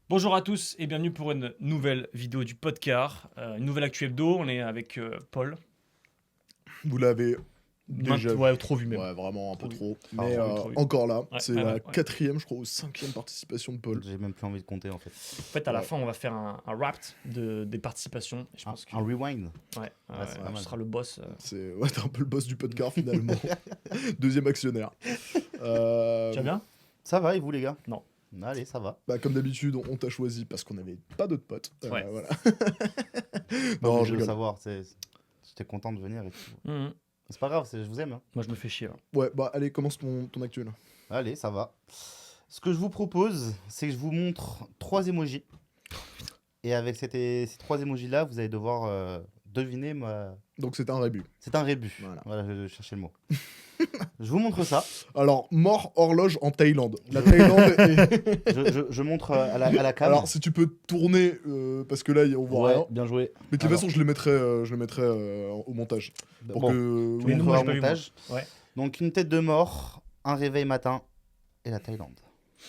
Bonjour à tous et bienvenue pour une nouvelle vidéo du podcast, une nouvelle actu hebdo. On est avec Paul. Vous l'avez déjà vu. Ouais, trop vu même. Ouais, vraiment un peu trop. Ah, Mais trop vu. encore là, Ouais, c'est ouais, la ouais. quatrième, je crois, ou cinquième participation de Paul. J'ai même plus envie de compter en fait. En fait, à la Ouais. fin, on va faire un wrap des participations. Et je pense que Un rewind. ouais, c'est pas tu mal. seras le boss. Ouais, t'es un peu le boss du podcast finalement. Deuxième actionnaire. Tu vas bien? Ça va et vous les gars? Non. Allez, ça va. Bah, comme d'habitude, on t'a choisi parce qu'on n'avait pas d'autres potes. Ouais. Voilà. Non, Non, je je veux rigole. savoir. J'étais content de venir et tout. Mhm. C'est pas grave, je vous aime. Hein. Moi, je me fais chier là. Ouais, bah allez, commence ton actuel. Allez, ça va. Ce que je vous propose, c'est que je vous montre 3 emojis. Et avec ces 3 emojis là, vous allez devoir deviner Donc c'est un rébut. C'est un rébut. Voilà. Je cherchais le mot. Je vous montre ça. Alors, mort horloge en Thaïlande. La Thaïlande est... Je montre à la cam. Alors, si tu peux tourner, parce que là, on voit ouais, rien. bien joué. Mais de toute Alors. façon, je le mettrai au montage. Pour Bon, que... je Mais vous nous, montre moi, au j'ai pas vu, montage. moi. Ouais. Donc une tête de mort, un réveil matin et la Thaïlande.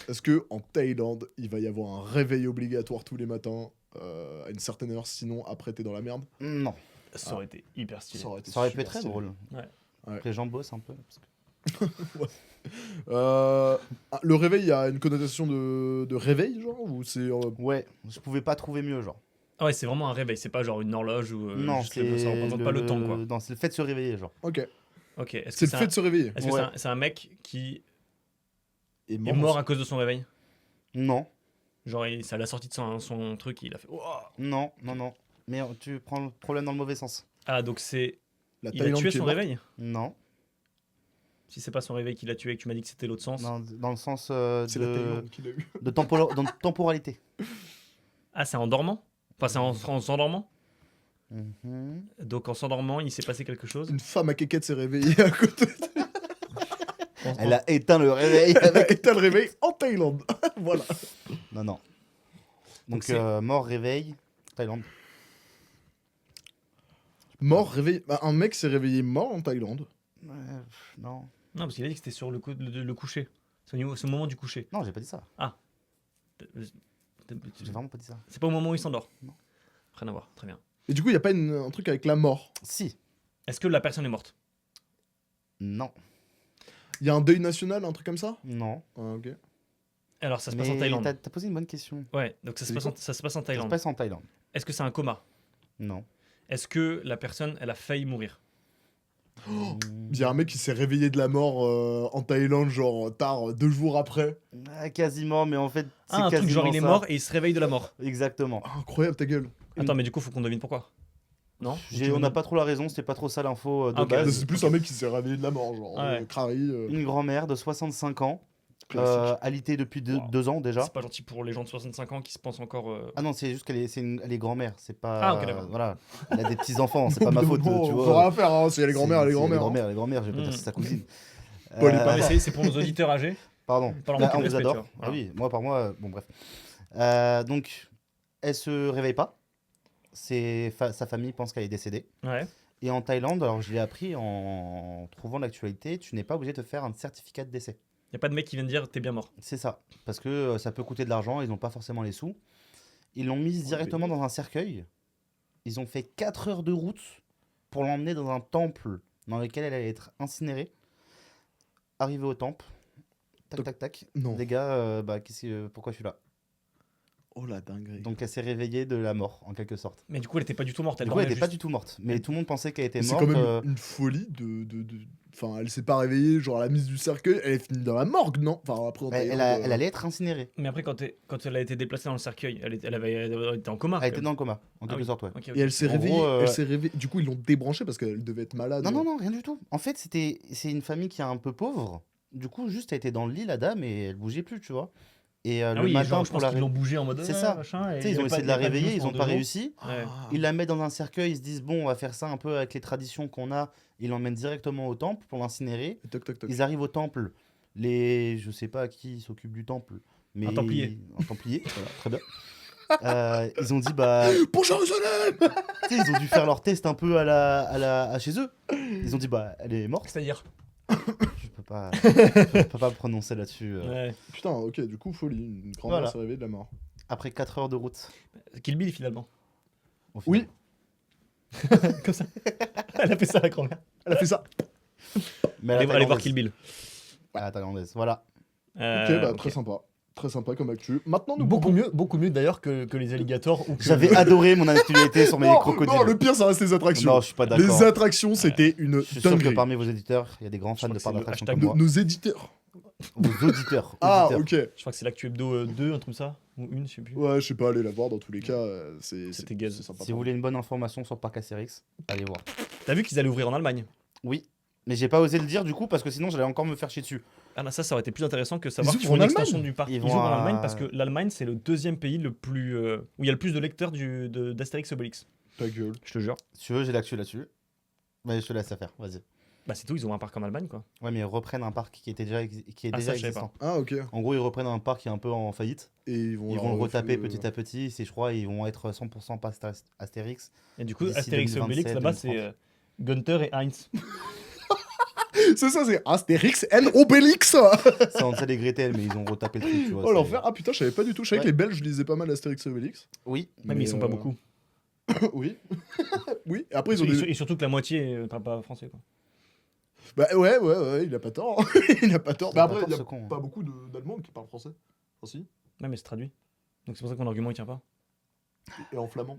Est-ce que en Thaïlande, il va y avoir un réveil obligatoire tous les matins à une certaine heure, sinon après t'es dans la merde? Non, Ça aurait été hyper stylé. Ça aurait été ça aurait pu super être très stylé. drôle. Ouais. Que les gens bossent un peu. parce que- Le réveil a une connotation de réveil, genre, ou c'est Ouais, je pouvais pas trouver mieux, genre. Ah ouais, c'est vraiment un réveil. C'est pas genre une horloge ou non, juste ça représente pas le temps quoi. Non, c'est le fait de se réveiller, genre. Ok. Ok. Est-ce C'est que le fait de se réveiller. est-ce que Ouais. c'est un mec qui Et est mort à cause de son réveil? Non, Genre, c'est à la sortie de son truc, il a fait. Ouah. non. Mais tu prends le problème dans le mauvais sens. Ah, donc c'est. La Il a Thaïlande tué qui est son morte. réveil? Non, Si c'est pas son réveil qui l'a tué et que tu m'as dit que c'était l'autre sens. dans le sens C'est la Thaïlande qui l'a eu. dans temporalité. Ah, c'est en dormant? Enfin, c'est en s'endormant? Mhm. Donc en s'endormant, il s'est passé quelque chose? Une femme à quéquette s'est réveillée à côté. Elle a éteint le réveil avec... Et t'as le réveil en Thaïlande. Voilà. Non. Donc c'est- mort, réveil, Thaïlande. Mort, réveil. Bah, un mec s'est réveillé mort en Thaïlande. Non. Non, parce qu'il a dit que c'était sur le coucher. C'est au moment du coucher. Non, j'ai pas dit ça. J'ai vraiment pas dit ça. C'est pas au moment où il s'endort? Non. Rien à voir, très bien. Et du coup, il n'y a pas un truc avec la mort. Si. Est-ce que la personne est morte? Non. Il y a un deuil national, un truc comme ça? Non. Ah, ok. Alors ça se passe en Mais Thaïlande. t'as posé une bonne question. Ouais, donc ça se C'est passe quoi ça se passe en Ça se Thaïlande. passe en Thaïlande. Est-ce que c'est un coma? Non. Est-ce que la personne, elle a failli mourir? Il y a un mec qui s'est réveillé de la mort en Thaïlande, genre tard, 2 jours après. Quasiment, mais en fait, c'est Ah, un truc quasiment genre il est ça. mort et il se réveille de la mort. Exactement. Ah, incroyable ta gueule. Attends, mais du coup, faut qu'on devine pourquoi. Non? On n'a pas trop la raison, c'était pas trop ça l'info de Ah, ok. base. C'est plus un mec qui s'est réveillé de la mort, genre Ouais. crari. Une grand-mère de 65 ans, Classique. alitée depuis Wow. 2 ans déjà. C'est pas gentil pour les gens de 65 ans qui se pensent encore. Ah non, c'est juste elle est grand-mère, c'est pas... Ah, ok, d'accord. Voilà, elle a des petits-enfants, c'est pas Au ma bout faute, d'un moment, tu on vois. peut rien faire, hein. Si elle est grand-mère, elle est C'est grand-mère. Elle est grand-mère, je vais pas dire Mm. c'est sa cousine. Paul est Non, pas mais c'est pour nos auditeurs âgés. Pardon. Pas leur Bah, manquer on de vous respect, adore. tu vois. Ah Voilà. oui, moi par moi, bon bref. Donc, elle se réveille pas. Sa famille pense qu'elle est décédée. Ouais. Et en Thaïlande, alors je l'ai appris en trouvant l'actualité, tu n'es pas obligé de faire un certificat de décès. Y a pas de mec qui vient de dire t'es bien mort. C'est ça. Parce que ça peut coûter de l'argent, ils n'ont pas forcément les sous. Ils l'ont mise directement dans un cercueil. Ils ont fait 4 heures de route pour l'emmener dans un temple dans lequel elle allait être incinérée. Arrivé au temple, tac. Non. Les gars, pourquoi je suis là? Oh la dinguerie. Donc elle s'est réveillée de la mort, en quelque sorte. Mais du coup, elle était pas du tout morte. Elle Du coup, elle dormait n'était pas juste. du tout morte. Mais tout le monde pensait qu'elle était C'est morte. quand même une folie Enfin, elle s'est pas réveillée, genre à la mise du cercueil, elle est finie dans la morgue, non? Enfin, après, en Elle Thaïlande, allait être incinérée. Mais après, quand elle a été déplacée dans le cercueil, elle était en coma. Elle était dans le coma, en Ah quelque oui. sorte, ouais. Ok, ok. Et elle s'est En réveillée, gros, elle s'est réveillée. Du coup, ils l'ont débranchée parce qu'elle devait être malade. Non, rien du tout. En fait, c'est une famille qui est un peu pauvre. Du coup, juste, elle était dans le lit, la dame, et elle bougeait plus, tu vois. Et Ah le oui, matin, genre, je pour pense la qu'ils l'ont bougé en mode. C'est ça. Machin, et Tu sais, ils ont essayé de la réveiller, ils n'ont pas réussi. Ouais. Ils la mettent dans un cercueil, ils se disent, bon, on va faire ça un peu avec les traditions qu'on a. Ils l'emmènent directement au temple pour l'incinérer. Toc, toc, toc. Ils arrivent au temple. Je sais pas qui s'occupe du temple. Mais Un templier. Un templier, voilà, très bien. Ils ont dit, bah, Pour Jérusalem. tu sais, ils ont dû faire leur test un peu à chez eux. Ils ont dit, bah, elle est morte. C'est-à-dire. Je peux pas me prononcer là-dessus. Ouais. Putain, ok, du coup, folie. Une grande Voilà. s'est réveillée de la mort. Après 4 heures de route. Kill Bill finalement. Au final. Oui, Comme ça. Elle a fait ça la grand-mère. elle a fait ça. Mais à la Allez voir thaïlandaise. Kill Bill. À la thaïlandaise, voilà. Ok, bah, Ok. très sympa. Très sympa comme actu. Maintenant, nous Beaucoup mieux d'ailleurs que les alligators ou que... J'avais adoré mon actualité sur mes Non, crocodiles. non, le pire, ça reste les attractions. Non, je suis pas d'accord. Les attractions, c'était une Je suis sûr que dinguerie. parmi vos éditeurs, il y a des grands Je fans crois de que parcs c'est le d'attractions hashtag comme moi. Nos éditeurs. Vos auditeurs. Ah, auditeurs. ok. Je crois que c'est l'actu hebdo 2, un truc comme ça. Ou une, je sais plus. Ouais, je sais pas, allez la voir dans tous les cas. C'était gaze. c'est sympa. Si vous voulez une bonne information sur le parc Astérix, allez voir. T'as vu qu'ils allaient ouvrir en Allemagne? Oui, mais j'ai pas osé le dire du coup parce que sinon j'allais encore me faire chier dessus. Ah non, ça aurait été plus intéressant que savoir Ils qu'ils ouvrent font en une extension Allemagne du parc. Ils Ils vont ouvrent en à- Allemagne parce que l'Allemagne, c'est le deuxième pays le plus où il y a le plus de lecteurs d'Astérix Obélix. Ta gueule. Je te jure. Si tu veux, j'ai l'actu là-dessus. Mais je te laisse la faire, vas-y. Bah c'est tout, ils ont un parc en Allemagne quoi. Ouais, mais ils reprennent un parc qui était déjà qui est Ah, déjà ça, je savais existant. Ah, ok. En gros, ils reprennent un parc qui est un peu en faillite. Et ils vont, Ils leur vont le retaper refaire- petit à petit. C'est, je crois, ils vont être 100% pas Astérix. Et du coup, D'ici Astérix et Obélix 2027, là-bas, c'est 2030. Gunther et Heinz. C'est ça, c'est Astérix and Obélix. C'est Hansel et Gretel, mais ils ont retapé le truc, tu vois. Oh c'est- l'enfer. Ah putain, je savais pas du tout. Je savais que Ouais. les Belges lisaient pas mal Astérix et Obélix. Oui, Même ils sont pas beaucoup. Oui. Oui. Et après, ils ont Et, des. et surtout que la moitié parle pas français quoi. Bah ouais, il a pas tort. Il a pas tort. Il Bah a pas après, tort, il y a ce con, hein. pas beaucoup d'Allemands qui parlent français. Ah si. Ouais, mais c'est traduit. Donc c'est pour ça que mon argument il tient pas. Et en flamand.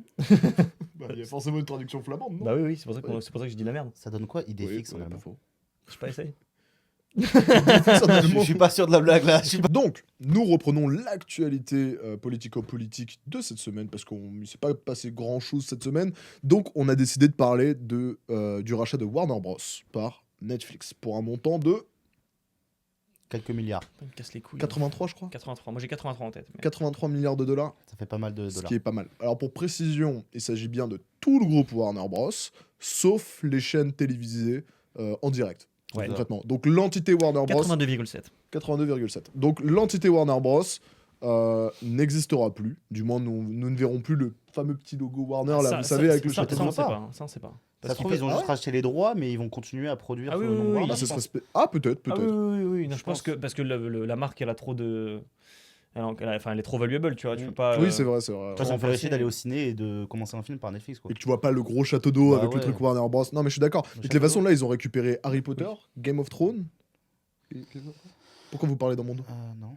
Bah, il y a forcément une traduction flamande, non? Bah oui, c'est pour ça Ouais. c'est pour ça que je dis de la merde. ça donne quoi Idée Oui, fixe en ouais, allemand. pas faux. Je sais pas, essaye. Je suis pas sûr de la blague là. Je suis pas- Donc, nous reprenons l'actualité politico-politique de cette semaine parce qu'on ne s'est pas passé grand-chose cette semaine. Donc, on a décidé de parler du rachat de Warner Bros. Par Netflix pour un montant de Quelques milliards. Il me casse les couilles. 83, je crois. 83. Moi j'ai 83 en tête. mais- 83 milliards de dollars, Ça fait pas mal de ce dollars. qui est pas mal. Alors, pour précision, il s'agit bien de tout le groupe Warner Bros. Sauf les chaînes télévisées en direct. Ouais. Concrètement. Donc, l'entité Warner Bros. 82,7. 82,7. Donc l'entité Warner Bros n'existera plus. Du moins, nous ne verrons plus le fameux petit logo Warner, là, Ça- vous ça- savez, avec le ça, château ça, de on sait pas. pas. hein, Ça on sait pas. Ça Parce se trouve, qu'ils ils ont Ah juste ouais racheté les droits, mais ils vont continuer à produire Ah sous oui, le nom oui, Warner, oui, Bah, je ce serait pense. Ah, peut-être, Ah peut-être. oui. Non, Je je pense pense. parce que la marque elle a trop de. Elle est trop valuable, tu vois. Tu Mm. peux pas. Oui, c'est vrai, c'est vrai. Ça, ça me fait remplacer. chier d'aller au ciné et de commencer un film par Netflix, quoi. Et que tu vois pas le gros château d'eau Bah avec le ouais. truc Warner Bros. Non, mais je suis d'accord. De toutes les château façons, là, ils ont récupéré Harry Potter, Game of Thrones. Pourquoi vous parlez dans mon dos? Non.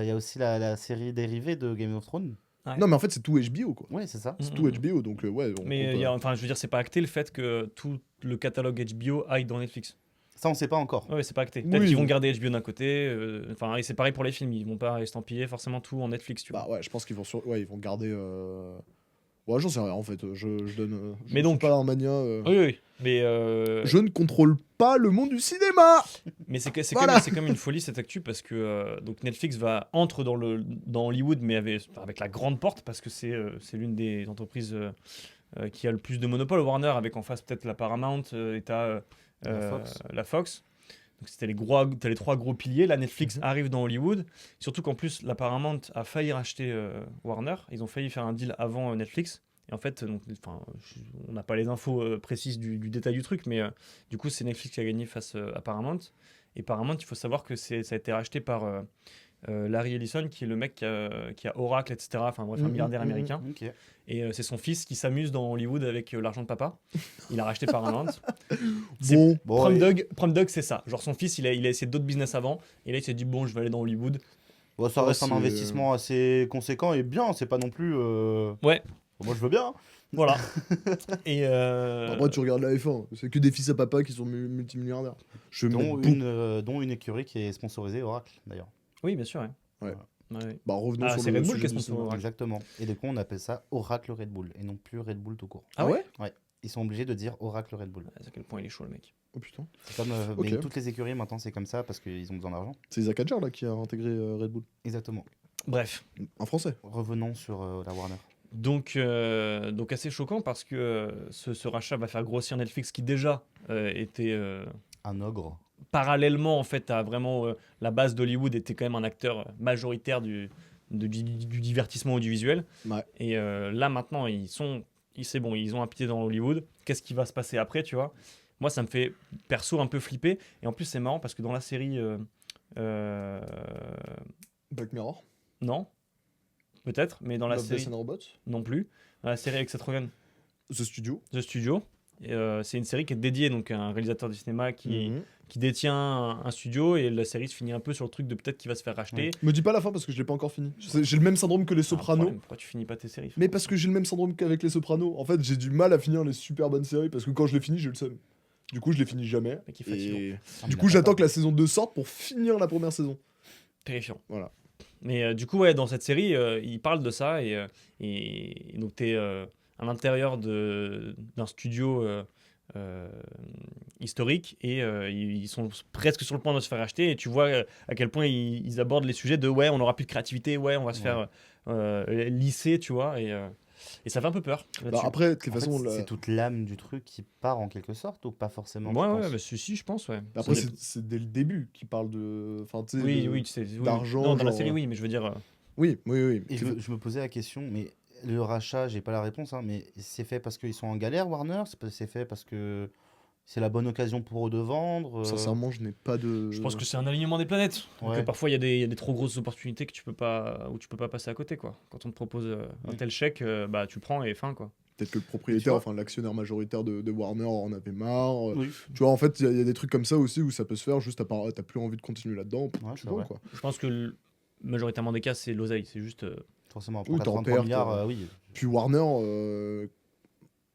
Il y a aussi la série dérivée de Game of Thrones. Ouais. Non, mais en fait, c'est tout HBO, quoi. Oui, c'est ça. C'est Mm, tout mm. HBO, donc ouais. on Mais compte, enfin, je veux dire, c'est pas acté le fait que tout le catalogue HBO aille dans Netflix. Ça, on sait pas encore. Ouais, c'est pas acté. Peut-être Oui. qu'ils vont garder HBO d'un côté. Enfin, et c'est pareil pour les films. Ils vont pas estampiller forcément tout en Netflix, tu vois. Bah ouais, je pense qu'ils vont, ils vont garder. Ouais, j'en sais rien en fait. Je donne. Je Mais suis donc- pas un mania. Oui. Mais Je ne contrôle pas le monde du cinéma. Mais c'est Voilà. c'est comme une folie cette actu parce que donc Netflix entre dans Hollywood mais avec la grande porte parce que c'est l'une des entreprises qui a le plus de monopole. Warner avec en face peut-être la Paramount et t'as la Fox. Donc c'était t'as les trois gros piliers. La Netflix arrive dans Hollywood. Surtout qu'en plus la Paramount a failli racheter Warner. Ils ont failli faire un deal avant Netflix. Et en fait, on n'a pas les infos précises du détail du truc, mais du coup, c'est Netflix qui a gagné face à Paramount. Et Paramount, il faut savoir que ça a été racheté par Larry Ellison, qui est le mec qui a Oracle, etc. Enfin bref, un milliardaire américain. Ok. Et c'est son fils qui s'amuse dans Hollywood avec l'argent de papa. Il a racheté Paramount. C'est- Bon, Bon, et- Prom Dog, c'est ça. Genre son fils, il a essayé d'autres business avant. Et là, il s'est dit, bon, je vais aller dans Hollywood. bon, ça Oh, reste un c'est- investissement assez conséquent et bien. C'est pas non plus. Ouais. Moi, je veux bien. Voilà. Et après tu regardes la F1, c'est que des fils à papa qui sont multimilliardaires. Je vais me Dont mettre dont une écurie qui est sponsorisée Oracle, d'ailleurs. oui, bien sûr. Ouais. Ouais. Ouais. Bah revenons Ah, sur c'est le Red Bull sujet qui est du sponsor. cinéma. Oracle. Exactement. Et du coup, on appelle ça Oracle Red Bull et non plus Red Bull tout court. Ah ouais Ils sont obligés de dire Oracle Red Bull. À quel point il est chaud, le mec. Oh putain. C'est comme Ok. mais toutes les écuries maintenant, c'est comme ça parce qu'ils ont besoin d'argent. C'est Isaac Adjar là qui a intégré Red Bull. Exactement. Bref. Un français. Revenons sur la Warner. Donc assez choquant parce que ce rachat va faire grossir Netflix qui déjà était Un ogre. parallèlement en fait à vraiment la base d'Hollywood était quand même un acteur majoritaire du divertissement audiovisuel. Ouais. Et là maintenant c'est bon, ils ont un pied dans Hollywood. Qu'est-ce qui va se passer après, tu vois? moi, ça me fait perso un peu flipper. Et en plus, c'est marrant parce que dans la série. euh, Black Mirror, non, peut-être, mais dans la Love, série. Death and Robots, Non plus. Dans la série avec Seth Rogen, The Studio. The Studio. C'est une série qui est dédiée donc, à un réalisateur du cinéma Mhm. qui détient un studio et la série se finit un peu sur le truc de peut-être qu'il va se faire racheter. Me dis pas la fin parce que je l'ai pas encore fini. J'ai le même syndrome que les C'est un Sopranos. problème, pourquoi tu finis pas tes séries? Mais parce que j'ai le même syndrome qu'avec les Sopranos. En fait, j'ai du mal à finir les super bonnes séries parce que quand je les finis, j'ai le seum. Du coup, je les finis jamais. Mec, il est fatigant. Et Ah, du mais coup, là, j'attends pas que la saison 2 sorte pour finir la première saison. Terrifiant. Voilà. Mais du coup, ouais, dans cette série, il parle de ça et donc tu es à l'intérieur d'un studio historique et ils sont presque sur le point de se faire acheter et tu vois à quel point ils abordent les sujets de ouais, on n'aura plus de créativité, ouais, on va se faire lisser, tu vois, et ça fait un peu peur Bah, là-dessus. après, de toute En fait, façon, c'est toute l'âme du truc qui part en quelque sorte ou pas forcément Ouais, tu ouais, penses mais si, je pense, ouais. après, Ça dépend. c'est dès le début qu'il parle de. Enfin, tu sais, Oui, oui, tu sais, oui, oui. d'argent, Non, dans la genre- série, oui, mais je veux dire. Oui, oui, oui. Et je me posais la question, mais le rachat, j'ai pas la réponse, hein, mais c'est fait parce qu'ils sont en galère, Warner? C'est fait parce que c'est la bonne occasion pour eux de vendre? Sincèrement, je n'ai pas de. Je pense que c'est un alignement des planètes. Ouais. Que parfois, il y a des trop grosses opportunités que tu peux pas, où tu peux pas passer à côté, quoi. Quand on te propose un Mm. tel chèque, bah, tu le prends et fin, quoi. Peut-être que le Tu propriétaire, vois enfin l'actionnaire majoritaire de Warner en avait marre. Oui. Tu vois, en fait, il y a des trucs comme ça aussi où ça peut se faire, juste t'as plus envie de continuer là-dedans, Ouais, tu c'est vois vrai. quoi. Je pense que majoritairement des cas, c'est l'oseille. C'est juste. Forcément, pour Oui, t'en 83 perds, milliards, toi. oui. Puis Warner,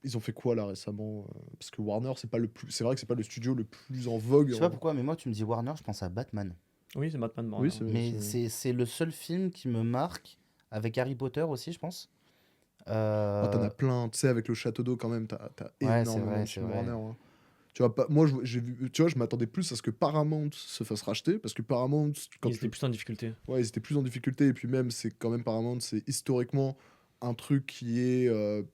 ils ont fait quoi là récemment parce que Warner, c'est vrai que c'est pas le studio le plus en vogue. Je sais pas pourquoi, mais moi, tu me dis Warner, je pense à Batman. Oui, c'est Batman. Oui, Warner. Mais c'est le seul film qui me marque, avec Harry Potter aussi, je pense. Ah, t'en as plein, tu sais, avec le château d'eau quand même, t'as Ouais, énormément c'est vrai, de c'est films vrai. Warner. Hein. Tu vois, moi, j'ai vu, tu vois, je m'attendais plus à ce que Paramount se fasse racheter, parce que Paramount, quand Ils étaient plus en difficulté. ouais, ils étaient plus en difficulté, et puis même, c'est quand même Paramount, c'est historiquement un truc qui est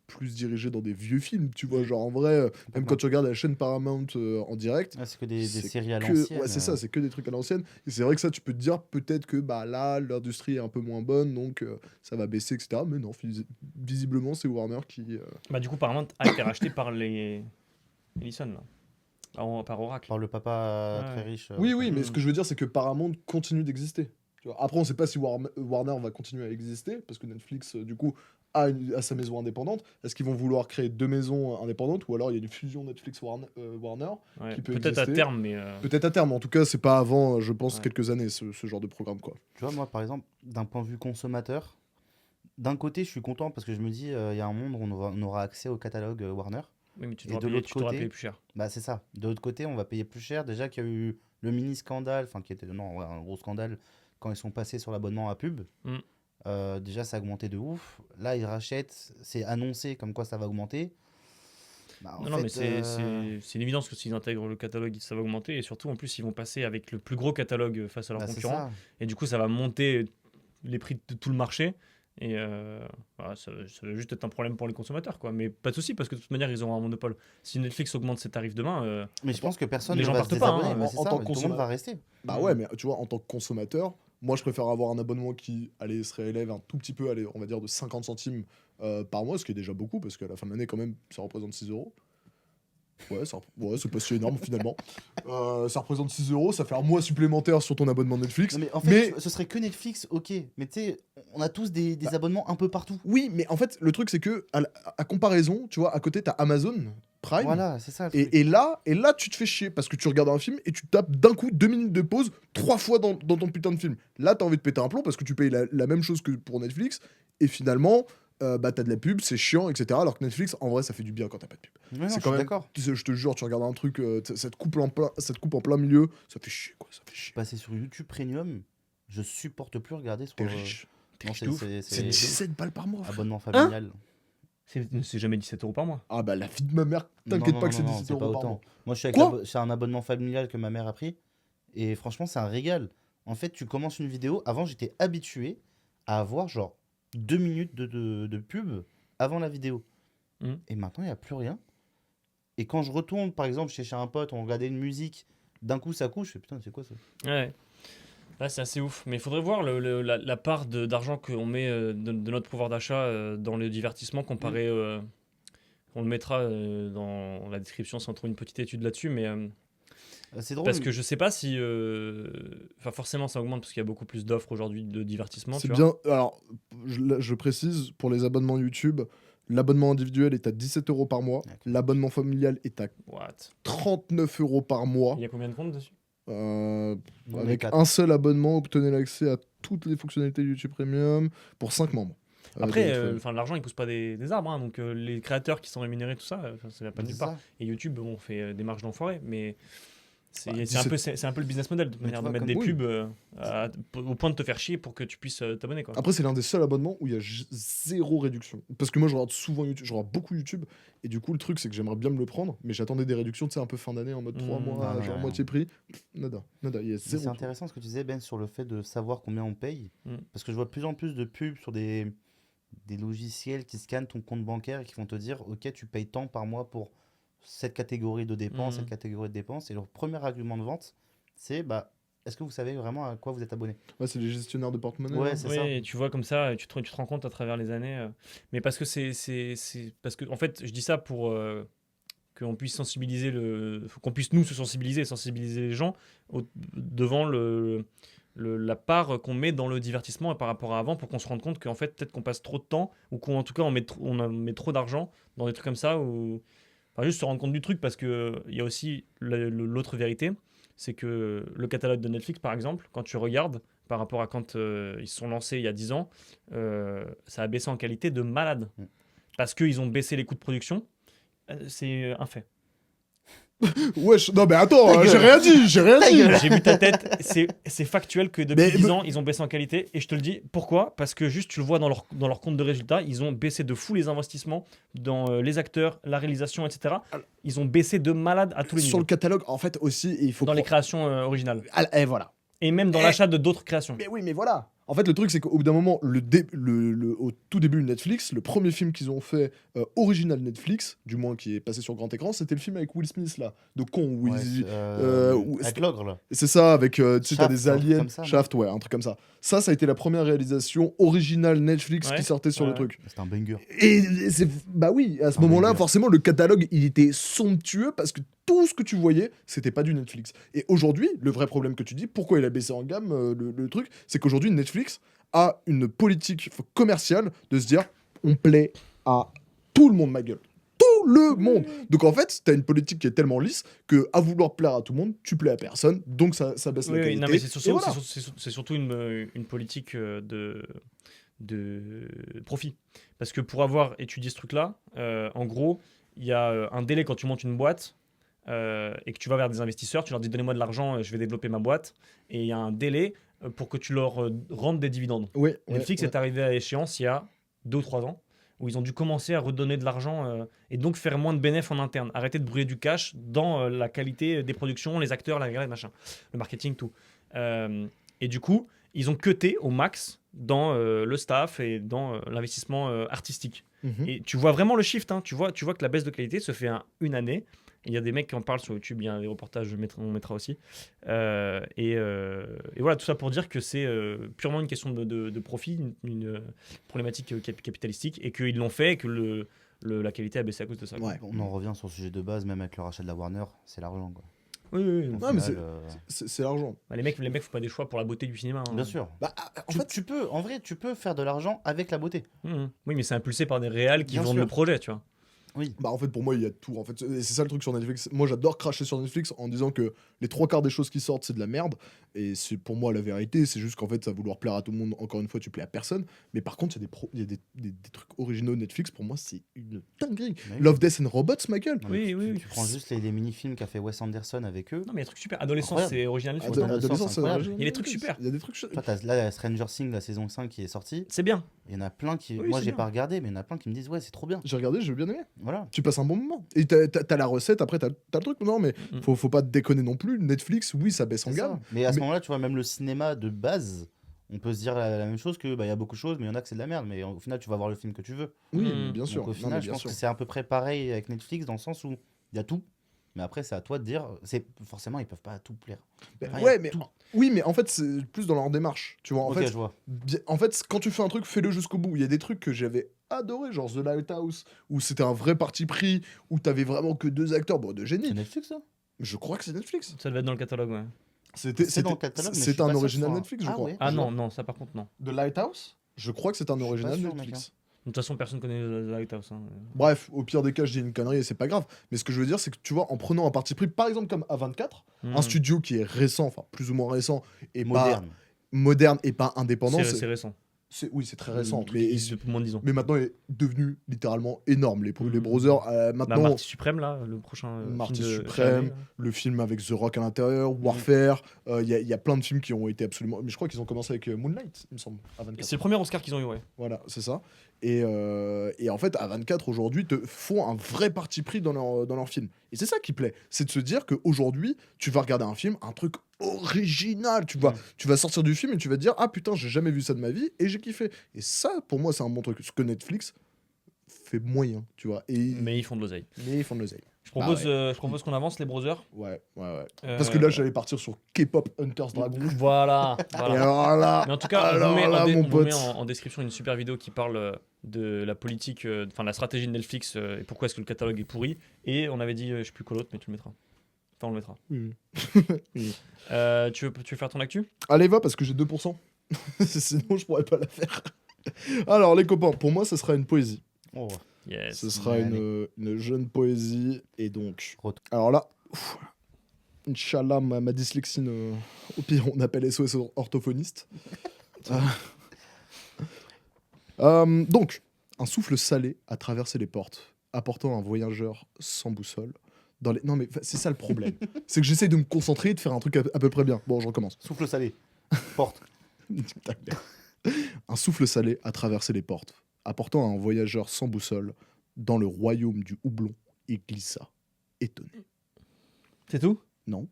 plus dirigé dans des vieux films, tu vois, genre en vrai, même Complètement. quand tu regardes la chaîne Paramount en direct, Ouais, c'est que des c'est séries à que- l'ancienne. ouais, c'est ça, c'est que des trucs à l'ancienne, et c'est vrai que ça, tu peux te dire peut-être que bah là, l'industrie est un peu moins bonne, donc ça va baisser, etc. Mais non, visiblement, c'est Warner qui... Bah, du coup, Paramount a été racheté par les Ellison, là. Par Oracle. Par le papa Ouais. très riche. Oui, oui, mais Mm. ce que je veux dire, c'est que Paramount continue d'exister. Tu vois. Après, on sait pas si Warner va continuer à exister, parce que Netflix, du coup, a sa maison indépendante. Est-ce qu'ils vont vouloir créer deux maisons indépendantes, ou alors il y a une fusion Netflix-Warner Ouais, qui peut peut-être à exister. terme, mais. Peut-être à terme, en tout cas, c'est pas avant, je pense, Ouais. quelques années, ce genre de programme, quoi. Tu vois, moi, par exemple, d'un point de vue consommateur, d'un côté, je suis content parce que je me dis, il y a un monde où on aura accès au catalogue Warner. Oui, mais tu Et devras de payer, l'autre tu devras côté- payer plus cher. Bah, c'est ça. De l'autre côté, on va payer plus cher. Déjà qu'il y a eu le mini scandale, enfin, qui était non, ouais, un gros scandale quand ils sont passés sur l'abonnement à pub. Mm. Déjà, ça a augmenté de ouf. Là, ils rachètent, c'est annoncé comme quoi ça va augmenter. Bah, en Non, mais fait, c'est une évidence que s'ils intègrent le catalogue, ça va augmenter. Et surtout, en plus, ils vont passer avec le plus gros catalogue face à leurs bah, c'est concurrents. ça. Et du coup, ça va monter les prix de tout le marché. Et voilà, ça va juste être un problème pour les consommateurs, quoi. Mais pas de souci, parce que de toute manière, ils auront un monopole. Si Netflix augmente ses tarifs demain, Mais je pense que personne les ne gens va se partent pas, hein, désabonner. Bah, en c'est tant ça, que tout le monde consommateur. va rester. Bah ouais, mais tu vois, en tant que consommateur, moi, je préfère avoir un abonnement qui, allez, se réélève un tout petit peu, allez, on va dire de 50 centimes par mois, ce qui est déjà beaucoup, parce qu'à la fin de l'année, quand même, ça représente 6 euros. Ouais, c'est pas si énorme finalement. Ça représente 6 euros, ça fait un mois supplémentaire sur ton abonnement Netflix. Non, mais en fait, ce serait que Netflix, ok. Mais tu sais, on a tous des abonnements un peu partout. Oui, mais en fait, le truc, c'est que, à comparaison, tu vois, à côté, t'as Amazon Prime. Voilà, c'est ça. Le truc. Et là, tu te fais chier parce que tu regardes un film et tu tapes d'un coup 2 minutes de pause 3 fois dans ton putain de film. Là, t'as envie de péter un plomb parce que tu payes la même chose que pour Netflix et finalement, bah t'as de la pub, c'est chiant, etc. Alors que Netflix, en vrai, ça fait du bien quand t'as pas de pub. Ouais, non, c'est je quand suis même, d'accord. je te jure, tu regardes un truc, ça te coupe en plein milieu, ça fait chier quoi, ça fait chier. Passer sur YouTube Premium, je supporte plus regarder sur. T'es riche. Non, riche de ouf. C'est 17 balles par mois. Frère. abonnement familial. c'est jamais 17 euros par mois. Ah bah la vie de ma mère, Non, t'inquiète non, pas non, que c'est non, 17 c'est pas euros par autant. mois. Moi, je suis avec Quoi c'est un abonnement familial que ma mère a pris. Et franchement, c'est un régal. En fait, tu commences une vidéo. Avant, j'étais habitué à avoir genre 2 minutes de pub avant la vidéo. Mhm. Et maintenant, il n'y a plus rien. Et quand je retourne, par exemple, chez un pote, on regardait une musique, d'un coup, ça couche. Je fais putain, c'est quoi ça? Ouais. Là, c'est assez ouf. Mais il faudrait voir la part d'argent qu'on met de notre pouvoir d'achat dans le divertissement comparé On le mettra dans la description si on trouve une petite étude là-dessus, mais C'est drôle. parce que je sais pas si, enfin forcément ça augmente parce qu'il y a beaucoup plus d'offres aujourd'hui de divertissement. C'est tu vois. bien. Alors, je précise, pour les abonnements YouTube, l'abonnement individuel est à 17 € par mois. D'accord. L'abonnement familial est à What 39 € par mois. Il y a combien de comptes dessus? Euh, On est avec 4. un seul abonnement, obtenez l'accès à toutes les fonctionnalités YouTube Premium pour 5 membres. Après, de notre- enfin l'argent il pousse pas des arbres, hein, donc les créateurs qui sont rémunérés tout ça, ça va pas nulle part. Et YouTube, bon, on fait des marges d'enfoirés, mais c'est Bah, c'est un peu le business model de manière tu de vois, mettre comme- des oui. pubs au point de te faire chier pour que tu puisses t'abonner quoi. Après, c'est l'un des seuls abonnements où il y a zéro réduction. Parce que moi, je regarde souvent YouTube, je regarde beaucoup YouTube. Et du coup, le truc, c'est que j'aimerais bien me le prendre. Mais j'attendais des réductions, tu sais, un peu fin d'année, en mode 3 mois, non, genre rien. moitié prix. Nada, nada, il y a Mais c'est zéro. intéressant ce que tu disais, Ben, sur le fait de savoir combien on paye. Mm. Parce que je vois de plus en plus de pubs sur des logiciels qui scannent ton compte bancaire et qui vont te dire ok, tu payes tant par mois pour cette catégorie de dépenses, cette catégorie de dépenses. Et leur premier argument de vente, c'est bah, est-ce que vous savez vraiment à quoi vous êtes abonné? Ouais, c'est les gestionnaires de porte-monnaie. Ouais, là. c'est Oui, ça. et tu vois comme ça, tu te rends compte à travers les années. Mais parce que parce que en fait, je dis ça pour qu'on puisse sensibiliser faut qu'on puisse nous se sensibiliser les gens devant la part qu'on met dans le divertissement par rapport à avant, pour qu'on se rende compte qu'en fait peut-être qu'on passe trop de temps ou qu'en tout cas on met trop d'argent dans des trucs comme ça, ou enfin, juste se rendre compte du truc, parce que il y a aussi l'autre vérité, c'est que le catalogue de Netflix par exemple, quand tu regardes par rapport à quand ils se sont lancés il y a 10 ans, ça a baissé en qualité de malade. Mm. Parce qu'ils ont baissé les coûts de production. C'est un fait. Wesh, non, mais attends, Ta j'ai gueule. rien dit, j'ai rien Ta dit. gueule. J'ai vu ta tête, c'est factuel que depuis Mais- 10 ans, ils ont baissé en qualité. Et je te le dis, pourquoi? Parce que juste, tu le vois dans leur compte de résultats, ils ont baissé de fou les investissements dans les acteurs, la réalisation, etc. Ils ont baissé de malade à tous les Sur le niveaux. catalogue, en fait, aussi, il faut. Dans les croire- créations originales. Et voilà. Et même dans Eh. l'achat de d'autres créations. Mais oui, mais voilà. En fait, le truc, c'est qu'au bout d'un moment, au tout début de Netflix, le premier film qu'ils ont fait original Netflix, du moins qui est passé sur grand écran, c'était le film avec Will Smith, là, de con. Où Ouais, il- avec l'ogre là. c'est ça, avec, tu sais, t'as Shaft, des un truc aliens, comme ça, non Shaft, ouais, un truc comme ça. Ça a été la première réalisation originale Netflix Ouais, qui sortait sur le ouais. truc. C'est un banger. Et c'est, bah oui, à ce Un moment-là, banger. forcément, le catalogue, il était somptueux parce que tout ce que tu voyais, c'était pas du Netflix. Et aujourd'hui, le vrai problème que tu dis, pourquoi il a baissé en gamme, le truc, c'est qu'aujourd'hui, Netflix a une politique commerciale de se dire, on plaît à tout le monde, ma gueule. Tout le monde. Donc en fait, t'as une politique qui est tellement lisse que à vouloir plaire à tout le monde, tu plais à personne, donc ça baisse Oui, la oui, qualité. non, mais c'est Et surtout, voilà. c'est surtout une politique de profit. Parce que pour avoir étudié ce truc-là, en gros, il y a un délai quand tu montes une boîte et que tu vas vers des investisseurs, tu leur dis donnez-moi de l'argent, je vais développer ma boîte. Et il y a un délai pour que tu leur rendes des dividendes. Ouais, Netflix ouais. est arrivé à échéance il y a 2 ou 3 ans, où ils ont dû commencer à redonner de l'argent et donc faire moins de bénéfices en interne. Arrêter de brûler du cash dans la qualité des productions, les acteurs, la machin, le marketing, tout. Et du coup, ils ont cuté au max dans le staff et dans l'investissement artistique. Mhm. Et tu vois vraiment le shift, hein. Tu vois que la baisse de qualité se fait en une année. Il y a des mecs qui en parlent sur YouTube, il y a des reportages, on mettra aussi. Et voilà, tout ça pour dire que c'est purement une question de profit, une problématique capitalistique, et qu'ils l'ont fait, et que la qualité a baissé à cause de ça. quoi. Ouais. On en revient sur le sujet de base, même avec le rachat de la Warner, c'est l'argent quoi. Oui, oui, oui. Au Ouais, mais final, c'est l'argent. Bah, les mecs font pas des choix pour la beauté du cinéma. hein. bien sûr. Bah, en Tu, fait, tu peux, en vrai, tu peux faire de l'argent avec la beauté. Oui, mais c'est impulsé par des réals qui Bien vendent sûr. le projet, tu vois. Oui. bah en fait pour moi il y a tout en fait, et c'est ça le truc sur Netflix. Moi j'adore cracher sur Netflix en disant que les 3/4 des choses qui sortent c'est de la merde, et c'est pour moi la vérité. C'est juste qu'en fait ça va vouloir plaire à tout le monde, encore une fois tu plais à personne. Mais par contre il y a des trucs originaux Netflix, pour moi c'est une dinguerie. Oui. Love, Death and Robots, ma gueule. Non, mais Oui, tu, oui, tu- oui. tu prends juste les mini-films qu'a fait Wes Anderson avec eux. Non, mais il y a des trucs super. Adolescence, Incroyable. c'est original. Ado- film. Adolescence, c'est incroyable. original. Il y a des trucs super. Il y a des trucs Toi, t'as là Stranger Things, la saison 5 qui est sortie. C'est bien. Il y en a plein qui. Oui, Moi, c'est j'ai bien. pas regardé, mais il y en a plein qui me disent ouais, c'est trop bien. j'ai regardé, j'ai bien aimé. Voilà. Tu passes un bon moment. Et t'as la recette, après t'as le truc. Non mais Mm. faut pas déconner non plus. Netflix, oui ça baisse en C'est gamme. ça. Mais à ce Mais- moment-là, tu vois, même le cinéma de base, on peut se dire la même chose que bah, il y a beaucoup de choses, mais il y en a que c'est de la merde. Mais au final, tu vas voir le film que tu veux. Oui, Mm. bien sûr. Donc au Non, final, mais je bien pense sûr. que c'est à peu près pareil avec Netflix dans le sens où il y a tout. Mais après, c'est à toi de dire. Forcément, ils peuvent pas tout plaire. Mais Enfin, il y a ouais, mais tout. oui, mais en fait, c'est plus dans leur démarche. Tu vois, en Ok, fait, je vois. en fait, quand tu fais un truc, fais-le jusqu'au bout. Il y a des trucs que j'avais adoré, genre The Lighthouse, où c'était un vrai parti pris, où t'avais vraiment que 2 acteurs, bon, de C'est génie. Netflix, ça Je crois que c'est Netflix. Ça devait être dans le catalogue, ouais. C'est dans le catalogue, mais je c'était suis un pas sûr que ce original soit un- Netflix, je Ah crois. ouais. Ah Je non, vois. non, ça par contre, non. The Lighthouse, je crois que c'est un Je suis pas original sûr, mec, Netflix. De toute façon, personne connaît The Lighthouse. Hein. Bref, au pire des cas, je dis une connerie et c'est pas grave. Mais ce que je veux dire, c'est que tu vois, en prenant un parti pris, par exemple comme A24, Hmm. un studio qui est récent, enfin plus ou moins récent, et Moderne. pas moderne et pas indépendant, C'est récent. oui, c'est très récent. Le truc Mais, qui existe depuis moins de 10 ans. mais maintenant, il est devenu littéralement énorme. Les Mm. Brothers, Bah, maintenant, Marty Suprême, là, le prochain Marty film de Suprême, Chalamet, là. le film avec The Rock à l'intérieur, Warfare, il y a plein de films qui ont été absolument. Mais je crois qu'ils ont commencé avec Moonlight, il me semble, à 24. C'est le premier Oscar qu'ils ont eu, ouais. Voilà, c'est ça. Et en fait, à 24 aujourd'hui, te font un vrai parti pris dans leur film. Et c'est ça qui plaît. C'est de se dire qu'aujourd'hui, tu vas regarder un film, un truc original. Tu vas sortir du film et tu vas te dire, ah putain, j'ai jamais vu ça de ma vie et j'ai kiffé. Et ça, pour moi, c'est un bon truc. Ce que Netflix fait moyen, tu vois. Mais ils font de l'oseille. Mais ils font de l'oseille. Je propose qu'on avance, les brothers. Ouais. Parce que là, j'allais partir sur K-pop Hunters Dragon. Voilà. Et alors là, Mais en tout cas, on vous alors met, là, on mon vous met pote. en description une super vidéo qui parle de la politique, enfin la stratégie de Netflix et pourquoi est-ce que le catalogue est pourri. Et on avait dit, je sais plus quoi l'autre, mais tu le mettras. Enfin, on le mettra. Oui. Tu veux faire ton actu? Allez, va, parce que j'ai 2%. Sinon, je pourrais pas la faire. Alors, les copains, pour moi, ce sera une poésie. Oh. Yes. Ce sera Allez. une jeune poésie. Et donc. Retour. Alors là, Inch'Allah, ma dyslexie, au pire, on appelle SOS orthophoniste. Donc, un souffle salé a traversé les portes, apportant un voyageur sans boussole. Non, mais c'est ça le problème. C'est que j'essaye de me concentrer et de faire un truc à peu près bien. Bon, je recommence. Souffle salé. Porte. Un souffle salé a traversé les portes, apportant un voyageur sans boussole dans le royaume du houblon. Il glissa, étonné. C'est tout? Non.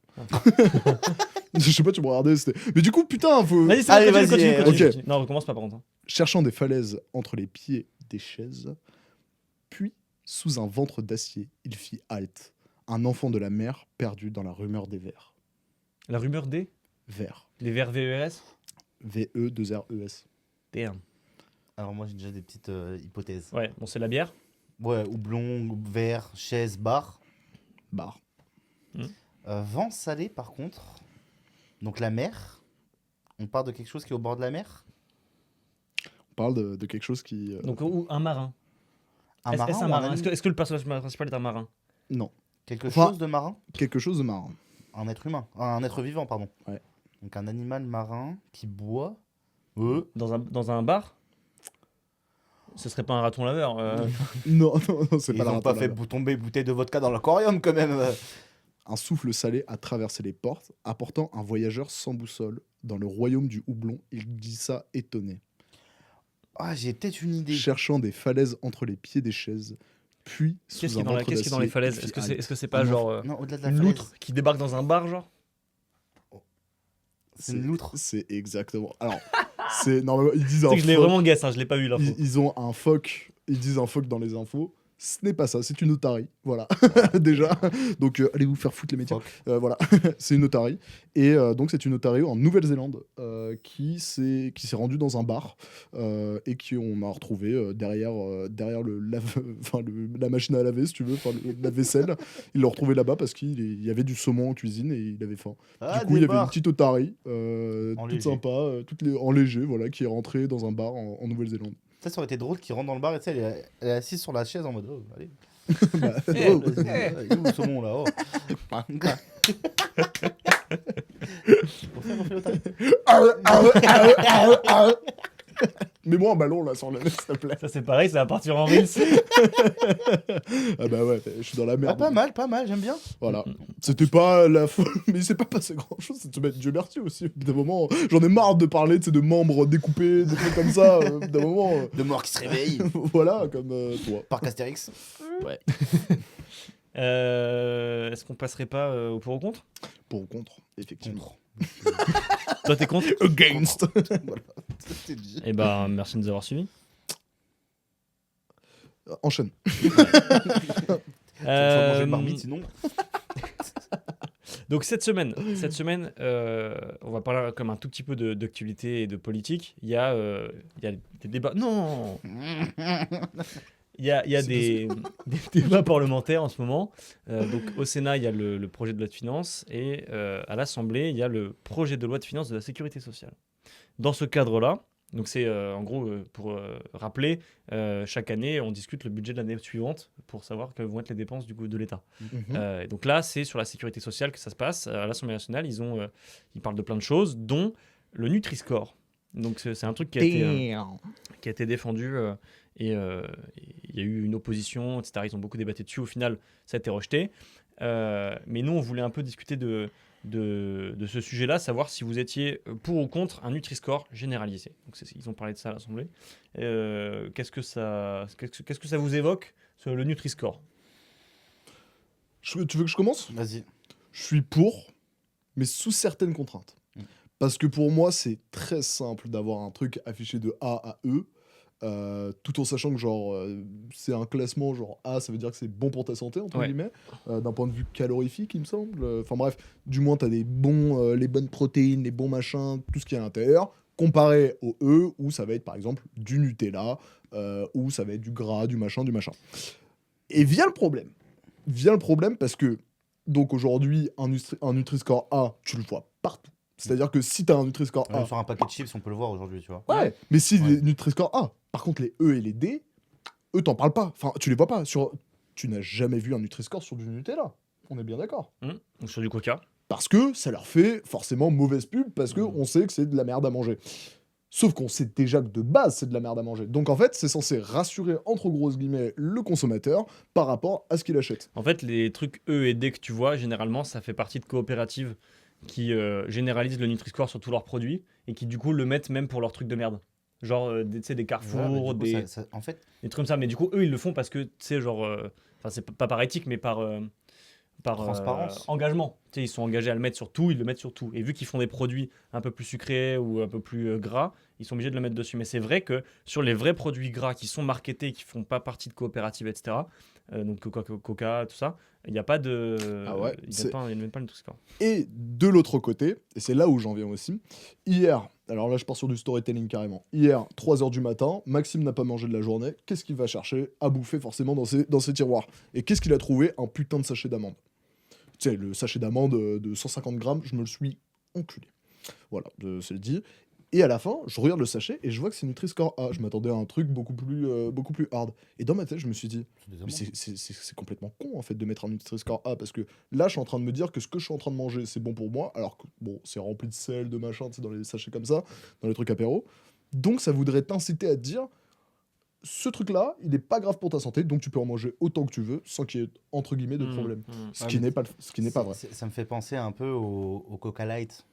Je sais pas, tu me regardais. Mais du coup, putain, faut. Vas-y, c'est Allez, bon, vas-y, continue. ok. Non, recommence pas par contre. Hein. Cherchant des falaises entre les pieds des chaises, puis, sous un ventre d'acier, il fit halte. Un enfant de la mer perdu dans la rumeur des vers. La rumeur des Vers. Les vers VES. V-E-2-R-E-S. Damn. Alors, moi, j'ai déjà des petites hypothèses. Ouais, bon, c'est la bière. Ouais, houblon, verre, chaise, bar. Bar. Vent salé, par contre. Donc, la mer. On parle de quelque chose qui est au bord de la mer. On parle de quelque chose qui. Donc, ou un marin. Un Est-ce marin. un ou un marin? animal Est-ce que le personnage principal est un marin? Non. Quelque Enfin- chose de marin. Quelque chose de marin. Un être humain. Un être vivant, pardon. Ouais. Donc, un animal marin qui boit. Dans un bar? Ce serait pas un raton laveur. Non, c'est Ils pas la n'ont pas rata, là. fait tomber bouteille de vodka dans l'aquarium, quand même. Un souffle salé a traversé les portes, apportant un voyageur sans boussole. Dans le royaume du houblon, il glissa étonné. Ah, j'ai peut-être une idée. Cherchant des falaises entre les pieds des chaises, puis sous Qu'est-ce qui un est dans, ventre qu'est-ce qui est dans les d'acier, falaises? il Est-ce que fit c'est halte. est -ce c'est pas Un genre Non, au-delà de la une falaise. loutre qui débarque dans un bar, genre? C'est une loutre. C'est exactement. Alors, c'est normalement ils disent un C'est que je l'ai phoque, vraiment guess, hein, je l'ai pas eu l'info. ils ont un phoque, ils disent un phoque dans les infos. Ce n'est pas ça, c'est une otarie. Voilà, déjà. Donc, allez vous faire foutre les métiers. Fuck. Voilà, c'est une otarie. Et donc, c'est une otarie en Nouvelle-Zélande qui s'est rendue dans un bar et qu'on a retrouvé derrière la machine à laver, si tu veux, la vaisselle. Il l'a retrouvé là-bas parce qu'il y avait du saumon en cuisine et il avait faim. Ah, Du coup, il y des avait une bars. petite otarie, En toute léger. sympa, en léger, voilà, qui est rentrée dans un bar en Nouvelle-Zélande. Ça aurait été drôle qu'il rentre dans le bar et tu sais, elle est assise sur la chaise en mode oh, allez. Bah, Eh, oh. vas-y, il est où le saumon là oh. Refais l'otarie. Mets-moi un ballon là sur le nez, s'il te plaît. Ça c'est pareil, ça va partir en reels. Ah bah ouais, je suis dans la Ah, merde. pas mal, j'aime bien. Voilà. C'était pas la folle, mais il s'est pas passé grand chose. C'est de se mettre Dieu merci aussi. D'un moment, j'en ai marre de parler de membres découpés, des trucs comme ça. D'un moment, De mort qui se réveille. voilà, comme toi. Parc Astérix. Est-ce qu'on passerait pas au pour ou contre? Pour ou contre, effectivement. Contre. Toi t'es contre? Against. Voilà. C'est dit. Eh ben merci de nous avoir suivis. Enchaîne. Tu vas manger le marmite sinon. Donc cette semaine, on va parler comme un tout petit peu d'actualité et de politique. Il y a des débats. Non, il y a C'est des débats parlementaires en ce moment. Donc au Sénat, il y a le projet de loi de finances et à l'Assemblée, il y a le projet de loi de finances de la sécurité sociale. Dans ce cadre-là, donc c'est en gros pour rappeler, chaque année, on discute le budget de l'année suivante pour savoir quelles vont être les dépenses du coup de l'État. Mhm. Et donc là, c'est sur la sécurité sociale que ça se passe. À l'Assemblée nationale, ils parlent de plein de choses, dont le Nutri-Score. Donc c'est un truc qui a été défendu et il y a eu une opposition, etc. Ils ont beaucoup débattu dessus. Au final, ça a été rejeté. Mais nous, on voulait un peu discuter de ce sujet-là, savoir si vous étiez pour ou contre un Nutri-Score généralisé. Donc ils ont parlé de ça à l'Assemblée. Qu'est-ce que ça vous évoque, le Nutri-Score? Tu veux que je commence? Vas-y. Je suis pour, mais sous certaines contraintes. Mm. Parce que pour moi, c'est très simple d'avoir un truc affiché de A à E, tout en sachant que genre c'est un classement genre A, ça veut dire que c'est bon pour ta santé entre Ouais. guillemets, d'un point de vue calorifique, il me semble. Enfin bref, du moins t'as les bonnes protéines, les bons machins, tout ce qui est à l'intérieur, comparé au E où ça va être par exemple du Nutella, où ça va être du gras, du machin, du machin. Et vient le problème. Vient le problème parce que donc aujourd'hui un Nutri-Score A, tu le vois partout. C'est-à-dire que si t'as un Nutri-Score A, Même sur un paquet de chips, on peut le voir aujourd'hui, tu vois. ouais, mais si Ouais. les Nutri-Score A, par contre les E et les D, eux t'en parles pas. Enfin, tu les vois pas. Tu n'as jamais vu un Nutri-Score sur du Nutella. On est bien d'accord. Ou sur du Coca? Parce que ça leur fait forcément mauvaise pub, parce que on sait que c'est de la merde à manger. Sauf qu'on sait déjà que de base c'est de la merde à manger. Donc en fait, c'est censé rassurer entre grosses guillemets le consommateur par rapport à ce qu'il achète. En fait, les trucs E et D que tu vois, généralement, ça fait partie de coopératives qui généralisent le Nutri-Score sur tous leurs produits et qui, du coup, le mettent même pour leurs trucs de merde. Genre, tu sais, des Carrefour, Ouais, mais du coup, des en fait, trucs comme ça. Mais du coup, eux, ils le font parce que, tu sais, genre... Enfin, c'est pas par éthique, mais par Transparence. engagement. Tu sais, ils sont engagés à le mettre sur tout, ils le mettent sur tout. Et vu qu'ils font des produits un peu plus sucrés ou un peu plus gras, ils sont obligés de le mettre dessus. Mais c'est vrai que sur les vrais produits gras qui sont marketés, qui font pas partie de coopératives, etc., donc Coca, tout ça, il n'y a pas de... Ah ouais, ils c'est- ne mettent pas le Nutri-Score. Et de l'autre côté, et c'est là où j'en viens aussi, hier, alors là je pars sur du storytelling carrément, hier, 3h du matin, Maxime n'a pas mangé de la journée, qu'est-ce qu'il va chercher à bouffer forcément dans ses tiroirs? Et qu'est-ce qu'il a trouvé? Un putain de sachet d'amandes. Tu sais, le sachet d'amandes de 150 grammes, je me le suis enculé. Voilà, c'est le dit. Et à la fin, je regarde le sachet et je vois que c'est Nutri-Score A. Je m'attendais à un truc beaucoup plus hard. Et dans ma tête, je me suis dit, c'est des mais amandes. c'est complètement con en fait de mettre un Nutri-Score A parce que là, je suis en train de me dire que ce que je suis en train de manger, c'est bon pour moi, alors que bon, c'est rempli de sel, de machin, tu sais, dans les sachets comme ça, dans les trucs apéro. Donc ça voudrait t'inciter à te dire, ce truc-là, il est pas grave pour ta santé, donc tu peux en manger autant que tu veux sans qu'il y ait entre guillemets de problème. Ce Ouais, qui mais n'est pas, ce qui n'est pas vrai. Ça me fait penser un peu au Coca Light.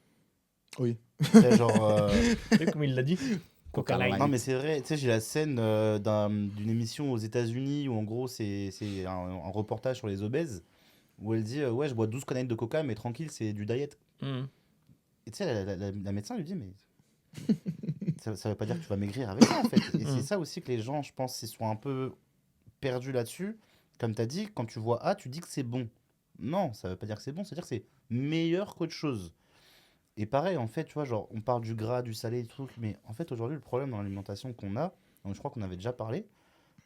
Oui. Tu sais, genre, Tu sais comment il l'a dit? Coca Coca Light. Light. non, mais c'est vrai, tu sais, j'ai la scène d'une émission aux États-Unis où en gros c'est un reportage sur les obèses où elle dit ouais, je bois 12 canettes de coca, mais tranquille, c'est du diet. Et tu sais, la médecin lui dit mais ça veut pas dire que tu vas maigrir avec ça en fait. Et c'est ça aussi que les gens, je pense, ils sont un peu perdus là-dessus. Comme tu as dit, quand tu vois A, tu dis que c'est bon. Non, ça veut pas dire que c'est bon, ça veut dire que c'est meilleur qu'autre chose. Et pareil, en fait, tu vois, genre, on parle du gras, du salé, du truc, mais en fait, aujourd'hui, le problème dans l'alimentation qu'on a, donc je crois qu'on avait déjà parlé,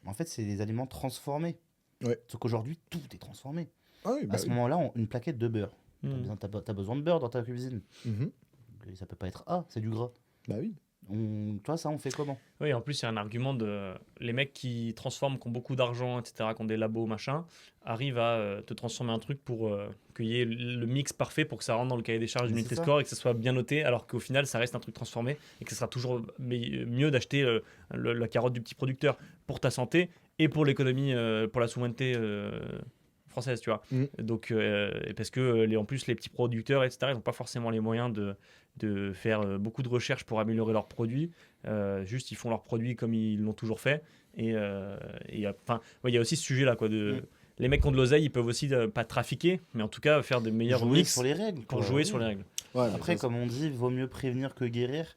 en fait, c'est les aliments transformés. Ouais. Sauf qu'aujourd'hui, tout est transformé. Ah oui, bah À ce oui. moment-là, une plaquette de beurre. T'as besoin de beurre dans ta cuisine. Mhm. Et ça peut pas être A, c'est du gras. Bah oui. Toi, ça, on fait comment? Oui, en plus, il y a un argument de les mecs qui transforment, qui ont beaucoup d'argent, etc., qui ont des labos, machin, arrivent à te transformer un truc pour qu'il y ait le mix parfait pour que ça rentre dans le cahier des charges du Mais c'est Nutri-Score et que ça soit bien noté, alors qu'au final, ça reste un truc transformé et que ce sera toujours mieux d'acheter la carotte du petit producteur pour ta santé et pour l'économie, pour la souveraineté française, tu vois. Donc, et parce que en plus, les petits producteurs, etc., ils n'ont pas forcément les moyens de faire beaucoup de recherches pour améliorer leurs produits. Juste, ils font leurs produits comme ils l'ont toujours fait. Et enfin, il y a aussi ce sujet-là, quoi. Les mecs qui ont de l'oseille, ils peuvent aussi pas trafiquer, mais en tout cas faire des meilleurs Jouer mix sur les règles. pour quoi, jouer oui. sur les règles. Ouais, mais Après, ça, comme on dit, vaut mieux prévenir que guérir.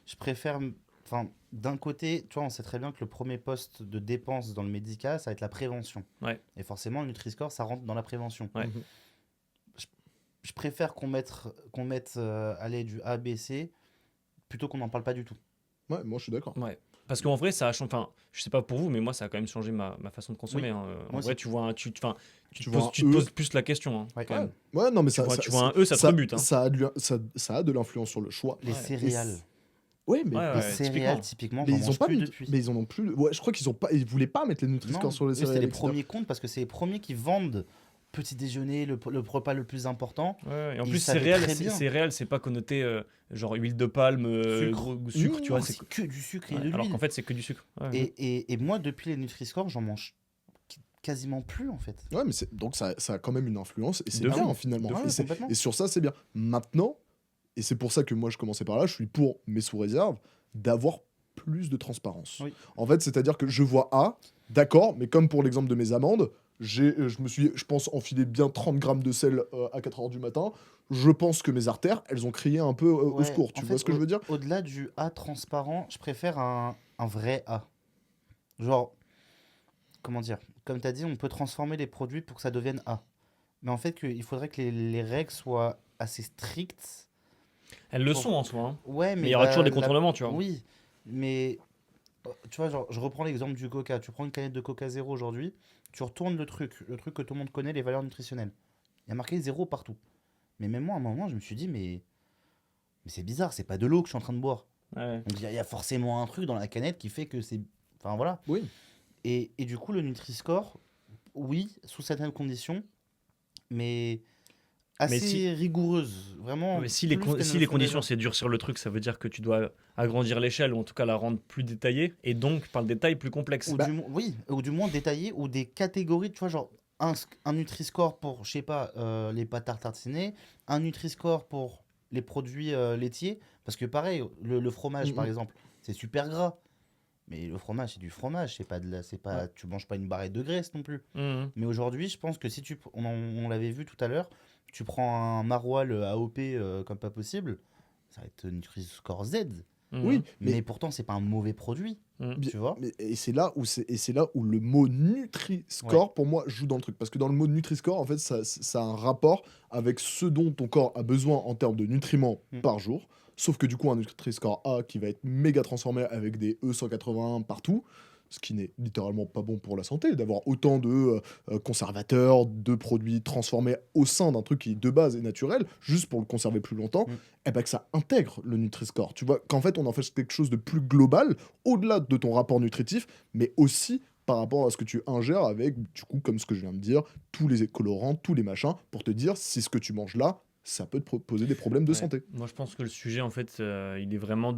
Je préfère. Enfin, d'un côté, tu vois, on sait très bien que le premier poste de dépense dans le médical, ça va être la prévention. Ouais. Et forcément, le Nutri-Score, ça rentre dans la prévention. Ouais. Mhm. je préfère qu'on mette allez, du A, B, C plutôt qu'on n'en parle pas du tout. Ouais, moi je suis d'accord. Ouais. Parce qu'en vrai, ça a changé. Enfin, je sais pas pour vous, mais moi, ça a quand même changé ma façon de consommer, Oui, hein. En moi vrai, aussi. tu vois, enfin, Tu vois un tu te E. poses plus la question, hein, Ouais. quand Ouais, même. ouais, non, mais Tu vois un E, ça te rebute, hein. ça a de l'influence sur le choix. Les Ouais. céréales. Ouais, mais, Ouais, Les ouais, céréales, typiquement. typiquement, mais j'en ils ont mange pas plus mis, depuis. mais ils en ont plus. Ouais, je crois qu'ils ont pas, ils voulaient pas mettre les Nutri-Score Non, sur les eux, c'était céréales, les etc. premiers comptes parce que c'est les premiers qui vendent petit déjeuner, le repas le plus important. Ouais, ouais. Et en Ils plus, savaient céréales, très bien. céréales, c'est pas connoté genre huile de palme, Sucre. gros sucre, tu vois. Non, c'est que du sucre et Ouais, de alors qu'en l'huile. fait, c'est que du sucre. Ouais, ouais. Et moi, depuis les Nutri-Score, j'en mange quasiment plus en fait. Ouais, mais donc ça a quand même une influence et c'est De bien fou. finalement. De Ah fou. ouais, Et, complètement. et sur ça, c'est bien. Maintenant, et c'est pour ça que moi je commençais par là, je suis pour, mais sous réserve, d'avoir plus de transparence. Oui. En fait, c'est-à-dire que je vois A, d'accord, mais comme pour l'exemple de mes amandes, je me suis, je pense, enfilé bien 30 grammes de sel à 4 h du matin. Je pense que mes artères, elles ont crié un peu au Ouais, secours. en Tu vois fait, ce que je veux dire? au-delà du A transparent, je préfère un vrai A. Genre, comment dire? Comme tu as dit, on peut transformer les produits pour que ça devienne A. Mais en fait, il faudrait que les règles soient assez strictes. Elles le sont Pour... en soi, hein. Ouais, Mais il mais y aura toujours bah, des contournements, tu vois. oui, mais tu vois, genre, je reprends l'exemple du Coca. Tu prends une canette de Coca zéro aujourd'hui, tu retournes le truc que tout le monde connaît, les valeurs nutritionnelles. Il y a marqué zéro partout. Mais même moi, à un moment, je me suis dit, mais c'est bizarre, c'est pas de l'eau que je suis en train de boire. Ouais. Donc il y a forcément un truc dans la canette qui fait que c'est. Enfin voilà. Oui. Et du coup, le Nutri-Score, oui, sous certaines conditions, mais assez si- rigoureuse. Vraiment, Mais si plus qu'elles ne si le les sont conditions, déjà. c'est durcir le truc, ça veut dire que tu dois agrandir l'échelle ou en tout cas la rendre plus détaillée et donc par le détail plus complexe. Ou Bah, oui, ou du moins détaillé, ou des catégories, tu vois, genre un Nutri-Score pour, je sais pas, les pâtes à tartiner, un Nutri-Score pour les produits laitiers, parce que pareil, le fromage, par Mhm. exemple, c'est super gras. Mais le fromage, c'est du fromage, c'est pas, Ouais. tu manges pas une barrette de graisse non plus. Mhm. Mais aujourd'hui, je pense que si on l'avait vu tout à l'heure, tu prends un maroilles AOP comme pas possible, ça va être Nutri-Score Z. Oui, Mhm. Mais pourtant, c'est pas un mauvais produit, Mhm. bien- tu vois. et c'est là où le mot Nutri-Score pour moi joue dans le truc parce que dans le mot Nutri-Score en fait ça a un rapport avec ce dont ton corps a besoin en termes de nutriments Mm. par jour, sauf que du coup un Nutri-Score A qui va être méga transformé avec des E181 partout, ce qui n'est littéralement pas bon pour la santé d'avoir autant de conservateurs, de produits transformés au sein d'un truc qui de base est naturel juste pour le conserver plus longtemps. Mm. Et ben que ça intègre le Nutri-Score. Tu vois qu'en fait on en fait quelque chose de plus global au-delà de ton rapport nutritif, mais aussi par rapport à ce que tu ingères avec, du coup, comme ce que je viens de dire, tous les colorants, tous les machins, pour te dire si ce que tu manges là, ça peut te poser des problèmes de Ouais. santé. Moi, je pense que le sujet, en fait, il est vraiment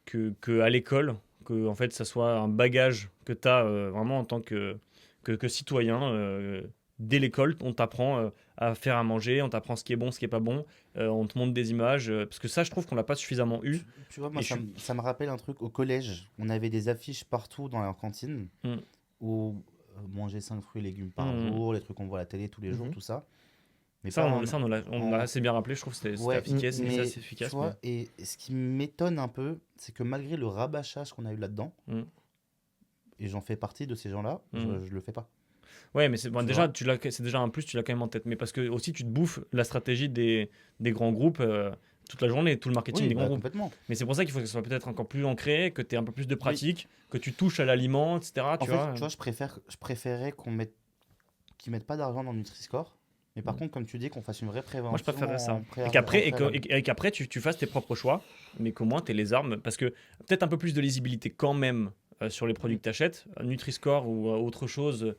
que à l'école, que en fait, ça soit un bagage que tu as vraiment en tant que citoyen. Dès l'école, on t'apprend à faire à manger, on t'apprend ce qui est bon, ce qui est pas bon, on te montre des images, parce que ça, je trouve qu'on l'a pas suffisamment eu. Tu vois, moi, Et je suis- ça me rappelle un truc au collège. On avait des affiches partout dans la cantine Mm. où manger 5 fruits et légumes par Mm. jour, les trucs qu'on voit à la télé tous les jours, Mhm. tout ça. Mais Ça, pas on, un- ça, on l'a en- assez bien rappelé, je trouve que c'était Ouais, efficace, Mm. et ça, mais c'est tu efficace. vois, et ce qui m'étonne un peu, c'est que malgré le rabâchage qu'on a eu là-dedans, Mm. et j'en fais partie de ces gens-là, Mm. je le fais pas. Ouais, mais c'est bon, Tu déjà, vois c'est déjà un plus, tu l'as quand même en tête. Mais parce que aussi, tu te bouffes la stratégie des grands groupes toute la journée, tout le marketing Oui, des grands bah, groupes. complètement. Mais c'est pour ça qu'il faut que ce soit peut-être encore plus ancré, que tu aies un peu plus de Oui. pratique, que tu touches à l'aliment, etc. En Tu fait, vois. tu vois, je préférais qu'ils mettent pas d'argent dans le Nutri-Score, mais par Mm. contre, comme tu dis, qu'on fasse une vraie prévention Moi, je préférerais ça. en Et qu'après, en préalable. et qu'après tu fasses tes propres choix, mais qu'au moins tu aies les armes. Parce que peut-être un peu plus de lisibilité quand même sur les produits Mm. que tu achètes, Nutri-Score ou autre chose.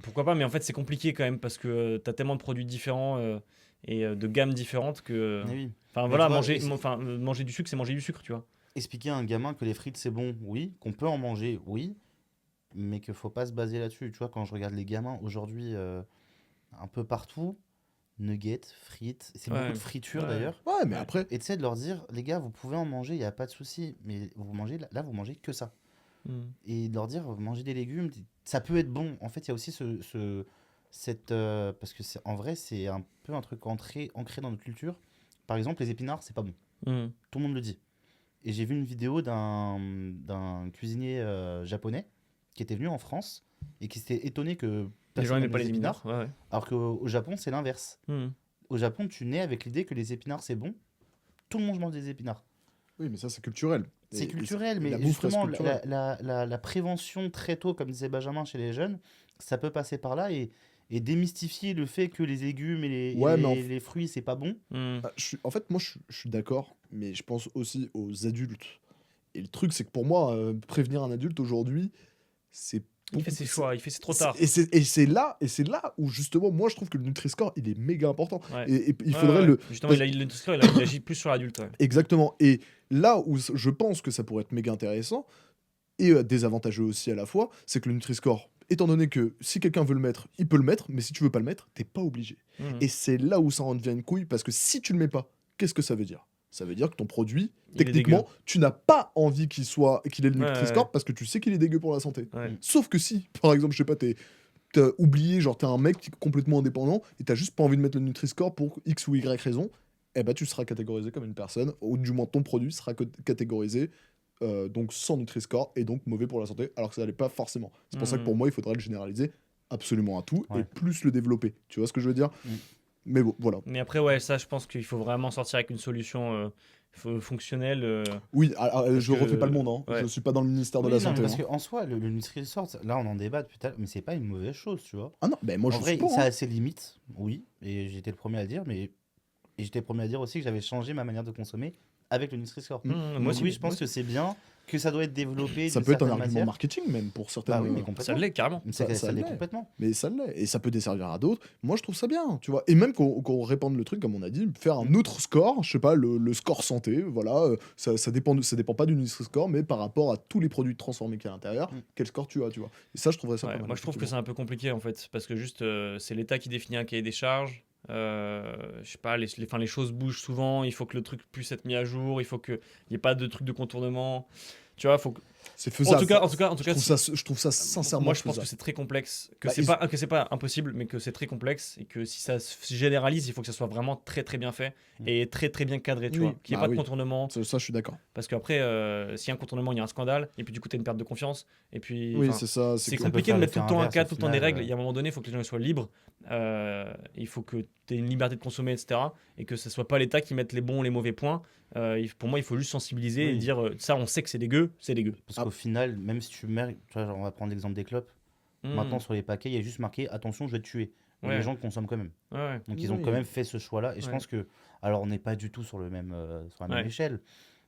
Pourquoi pas, mais en fait, c'est compliqué quand même parce que tu as tellement de produits différents et de gammes différentes que. Mais oui. Enfin Mais voilà, tu vois, manger du sucre, c'est manger du sucre, tu vois. expliquer à un gamin que les frites c'est bon, oui, qu'on peut en manger, oui, mais qu'il faut pas se baser là-dessus. Tu vois, quand je regarde les gamins aujourd'hui un peu partout, nuggets, frites, c'est beaucoup Ouais, de friture ouais. d'ailleurs. Ouais, mais Ouais. après, Et tu sais, de leur dire, les gars, vous pouvez en manger, il n'y a pas de souci, mais vous mangez, là, vous mangez que ça. Mm. Et de leur dire, mangez des légumes, ça peut être bon. En fait, il y a aussi parce que en vrai, c'est un peu un truc ancré dans notre culture. Par exemple, les épinards, c'est pas bon. Mm. Tout le monde le dit. Et j'ai vu une vidéo d'un cuisinier japonais qui était venu en France et qui s'était étonné que Les gens personne n'aimaient n'aime pas les épinards. Ouais, ouais. alors qu'au Japon, c'est l'inverse. Mhm. Au Japon, tu nais avec l'idée que les épinards, c'est bon. Tout le monde mange des épinards. Oui, mais ça, c'est culturel. C'est Et culturel, et mais la bouffe reste justement, culturelle. la prévention très tôt, comme disait Benjamin, chez les jeunes, ça peut passer par là et démystifier le fait que les légumes et Ouais, mais les fruits, c'est pas bon. Mhm. en fait, moi, je suis d'accord, mais je pense aussi aux adultes. Et le truc, c'est que pour moi, prévenir un adulte aujourd'hui, c'est Il fait beaucoup- ses choix, c'est trop tard. Et c'est là où justement, moi, je trouve que le Nutri-Score, il est méga important. Ouais. Et il Ouais, faudrait ouais. le. Justement, parce- il agit plus sur l'adulte. Ouais. Exactement. Et là où je pense que ça pourrait être méga intéressant, et désavantageux aussi à la fois, c'est que le Nutri-Score, étant donné que si quelqu'un veut le mettre, il peut le mettre, mais si tu veux pas le mettre, t'es pas obligé. Mhm. Et c'est là où ça en devient une couille, parce que si tu le mets pas, qu'est-ce que ça veut dire? Ça veut dire que ton produit, Il est techniquement, tu n'as pas envie qu'il ait le Ouais, Nutri-Score ouais. parce que tu sais qu'il est dégueu pour la santé. Ouais. Sauf que si, par exemple, je sais pas, t'as oublié, genre t'es un mec qui est complètement indépendant et t'as juste pas envie de mettre le Nutri-Score pour X ou Y raison, eh ben tu seras catégorisé comme une personne, ou du moins ton produit sera catégorisé donc sans Nutri-Score et donc mauvais pour la santé, alors que ça n'allait pas forcément. C'est pour ça que pour Mhm. moi, il faudrait le généraliser absolument à tout et Ouais. plus le développer. Tu vois ce que je veux dire? Mm. Mais bon, voilà. Mais après, ouais, ça, je pense qu'il faut vraiment sortir avec une solution fonctionnelle. Oui, je que- refais pas le monde, hein. ouais. Je suis pas dans le ministère de Oui, la non, mais Santé. parce hein. qu'en soi, le Nutri-Score, là, on en débat depuis tout à l'heure, mais c'est pas une mauvaise chose, tu vois. Ah non, ben moi En je vrai, suis pas. ça a hein. ses limites, oui, et j'étais le premier à le dire, mais et j'étais le premier à dire aussi que j'avais changé ma manière de consommer avec le Nutri-Score. Mm. Moi Donc aussi, oui, je moi pense aussi. que c'est bien, que ça doit être développé Ça d'une peut être un certaine argument manière. marketing même pour certaines. Bah oui, mais Ça complètement. l'est carrément. ça l'est l'est. complètement. Mais ça l'est, et ça peut desservir à d'autres. Moi, je trouve ça bien, tu vois. Et même qu'on répande le truc, comme on a dit, faire un autre score, je sais pas, le score santé, voilà. Ça dépend pas du Nutri-Score, mais par rapport à tous les produits transformés qu'il y a à l'intérieur, Mm. quel score tu as, tu vois. Et ça, je trouverais ça Ouais, pas mal. moi, je trouve que c'est effectivement. un peu compliqué en fait, parce que juste c'est l'État qui définit un cahier des charges. Je sais pas, les choses bougent souvent. Il faut que le truc puisse être mis à jour. Il faut qu'il n'y ait pas de truc de contournement. Tu vois, faut que... C'est faisable. En tout cas, Je trouve ça sincèrement moi, je pense que faisable. c'est très complexe, Bah, ils- que c'est pas impossible, mais que c'est très complexe et que si ça se généralise, il faut que ça soit vraiment très très bien fait et très très bien cadré, tu Oui, vois, qu'il n'y ait bah pas oui. de contournement, Ça, je suis d'accord. parce qu'après, s'il y a un contournement, il y a un scandale, et puis du coup, tu as une perte de confiance, et puis, Oui, enfin, c'est ça. c'est que- Ça peut compliqué faire de mettre tout l'effet le temps un inverse, cadre, au tout le temps des final, règles. Il y a un moment donné, il faut que les gens soient libres. Il faut que tu aies une liberté de consommer, etc. Et que ce soit pas l'État qui mette les bons ou les mauvais points. Pour moi, il faut juste sensibiliser et Oui. dire ça, on sait que c'est dégueu, c'est dégueu. Parce Ah. qu'au final, même si tu mets, tu vois, genre, on va prendre l'exemple des clopes, maintenant sur les paquets, il y a juste marqué attention, je vais te tuer. Et Ouais. les gens consomment quand même. Ouais. Donc ils ont Oui. quand même fait ce choix-là. Et je Ouais. pense que, alors on n'est pas du tout sur la même Ouais. échelle,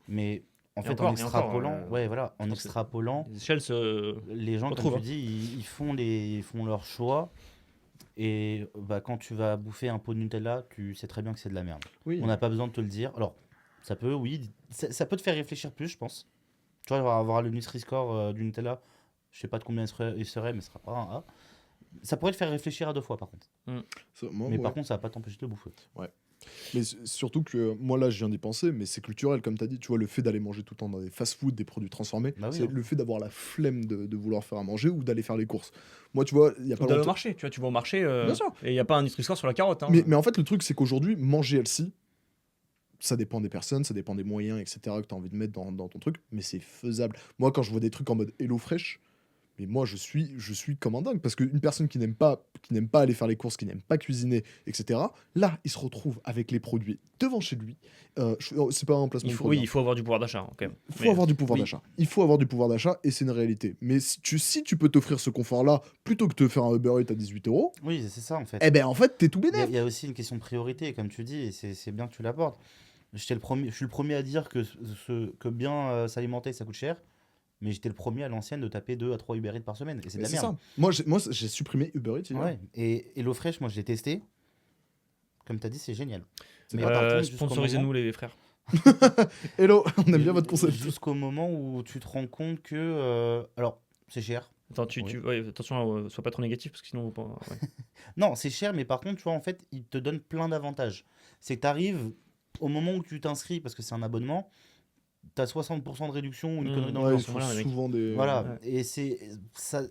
mais en Et fait encore, en et encore, extrapolant, ouais voilà, en je pense que- extrapolant, Les échelles se. les gens, retrouve, comme tu dis, ils font leur choix. Et bah, quand tu vas bouffer un pot de Nutella, tu sais très bien que c'est de la merde. Oui. On n'a pas besoin de te le dire. Alors, ça peut, oui, ça peut te faire réfléchir plus, je pense. Tu vois, avoir le Nutri-Score du Nutella, je sais pas de combien il serait, mais ce sera pas un A. Ça pourrait te faire réfléchir à deux fois, par contre. Moi, Mais ouais. par contre, ça va pas t'empêcher de le bouffer. Mais surtout que moi là je viens d'y penser, mais c'est culturel comme tu as dit, tu vois, le fait d'aller manger tout le temps dans des fast-food, des produits transformés, Bah oui, c'est hein. le fait d'avoir la flemme de vouloir faire à manger ou d'aller faire les courses. Moi tu vois, il y a Ou pas d'aller au longtemps. marché, tu vas au marché Bien sûr. et il n'y a pas un Nutri-Score sur la carotte. Hein. Mais en fait le truc c'est qu'aujourd'hui, manger healthy, ça dépend des personnes, ça dépend des moyens, etc. que tu as envie de mettre dans ton truc, mais c'est faisable. Moi quand je vois des trucs en mode HelloFresh, mais moi je suis comme un dingue parce qu'une personne qui n'aime pas aller faire les courses, qui n'aime pas cuisiner, etc. Là, il se retrouve avec les produits devant chez lui. C'est pas un placement de produit, hein. Il faut avoir du pouvoir d'achat quand même. Il faut avoir du pouvoir oui. d'achat. Il faut avoir du pouvoir d'achat et c'est une réalité. Mais si tu peux t'offrir ce confort-là plutôt que de faire un Uber Eats à 18 €, Oui, c'est ça, en fait. eh ben en fait, t'es tout Il y, a, bénef. il y a aussi une question de priorité, comme tu dis, et c'est bien que tu l'abordes. Je suis le premier à dire que bien s'alimenter, ça coûte cher. Mais j'étais le premier à l'ancienne de taper 2 à 3 Uber Eats par semaine. Et c'est de la C'est merde. ça. Moi, j'ai supprimé Uber Eats. hier. Ouais. Et HelloFresh, moi, je l'ai testé. Comme tu as dit, c'est génial. C'est Mais pas par contre, jusqu'au Sponsorisez-nous moment- les frères. Hello, on aime bien votre concept. Jusqu'au moment où tu te rends compte que. Alors, c'est cher. Attends, Oui. ouais, attention, sois pas trop négatif parce que sinon on va pas. Ouais. Non, c'est cher, mais par contre, tu vois, en fait, il te donne plein d'avantages. C'est que tu arrives au moment où tu t'inscris, parce que c'est un abonnement, tu as 60% de réduction ou une connerie dans Ouais, le ils genre. font voilà, mec. souvent des. Voilà, Ouais. et c'est ça.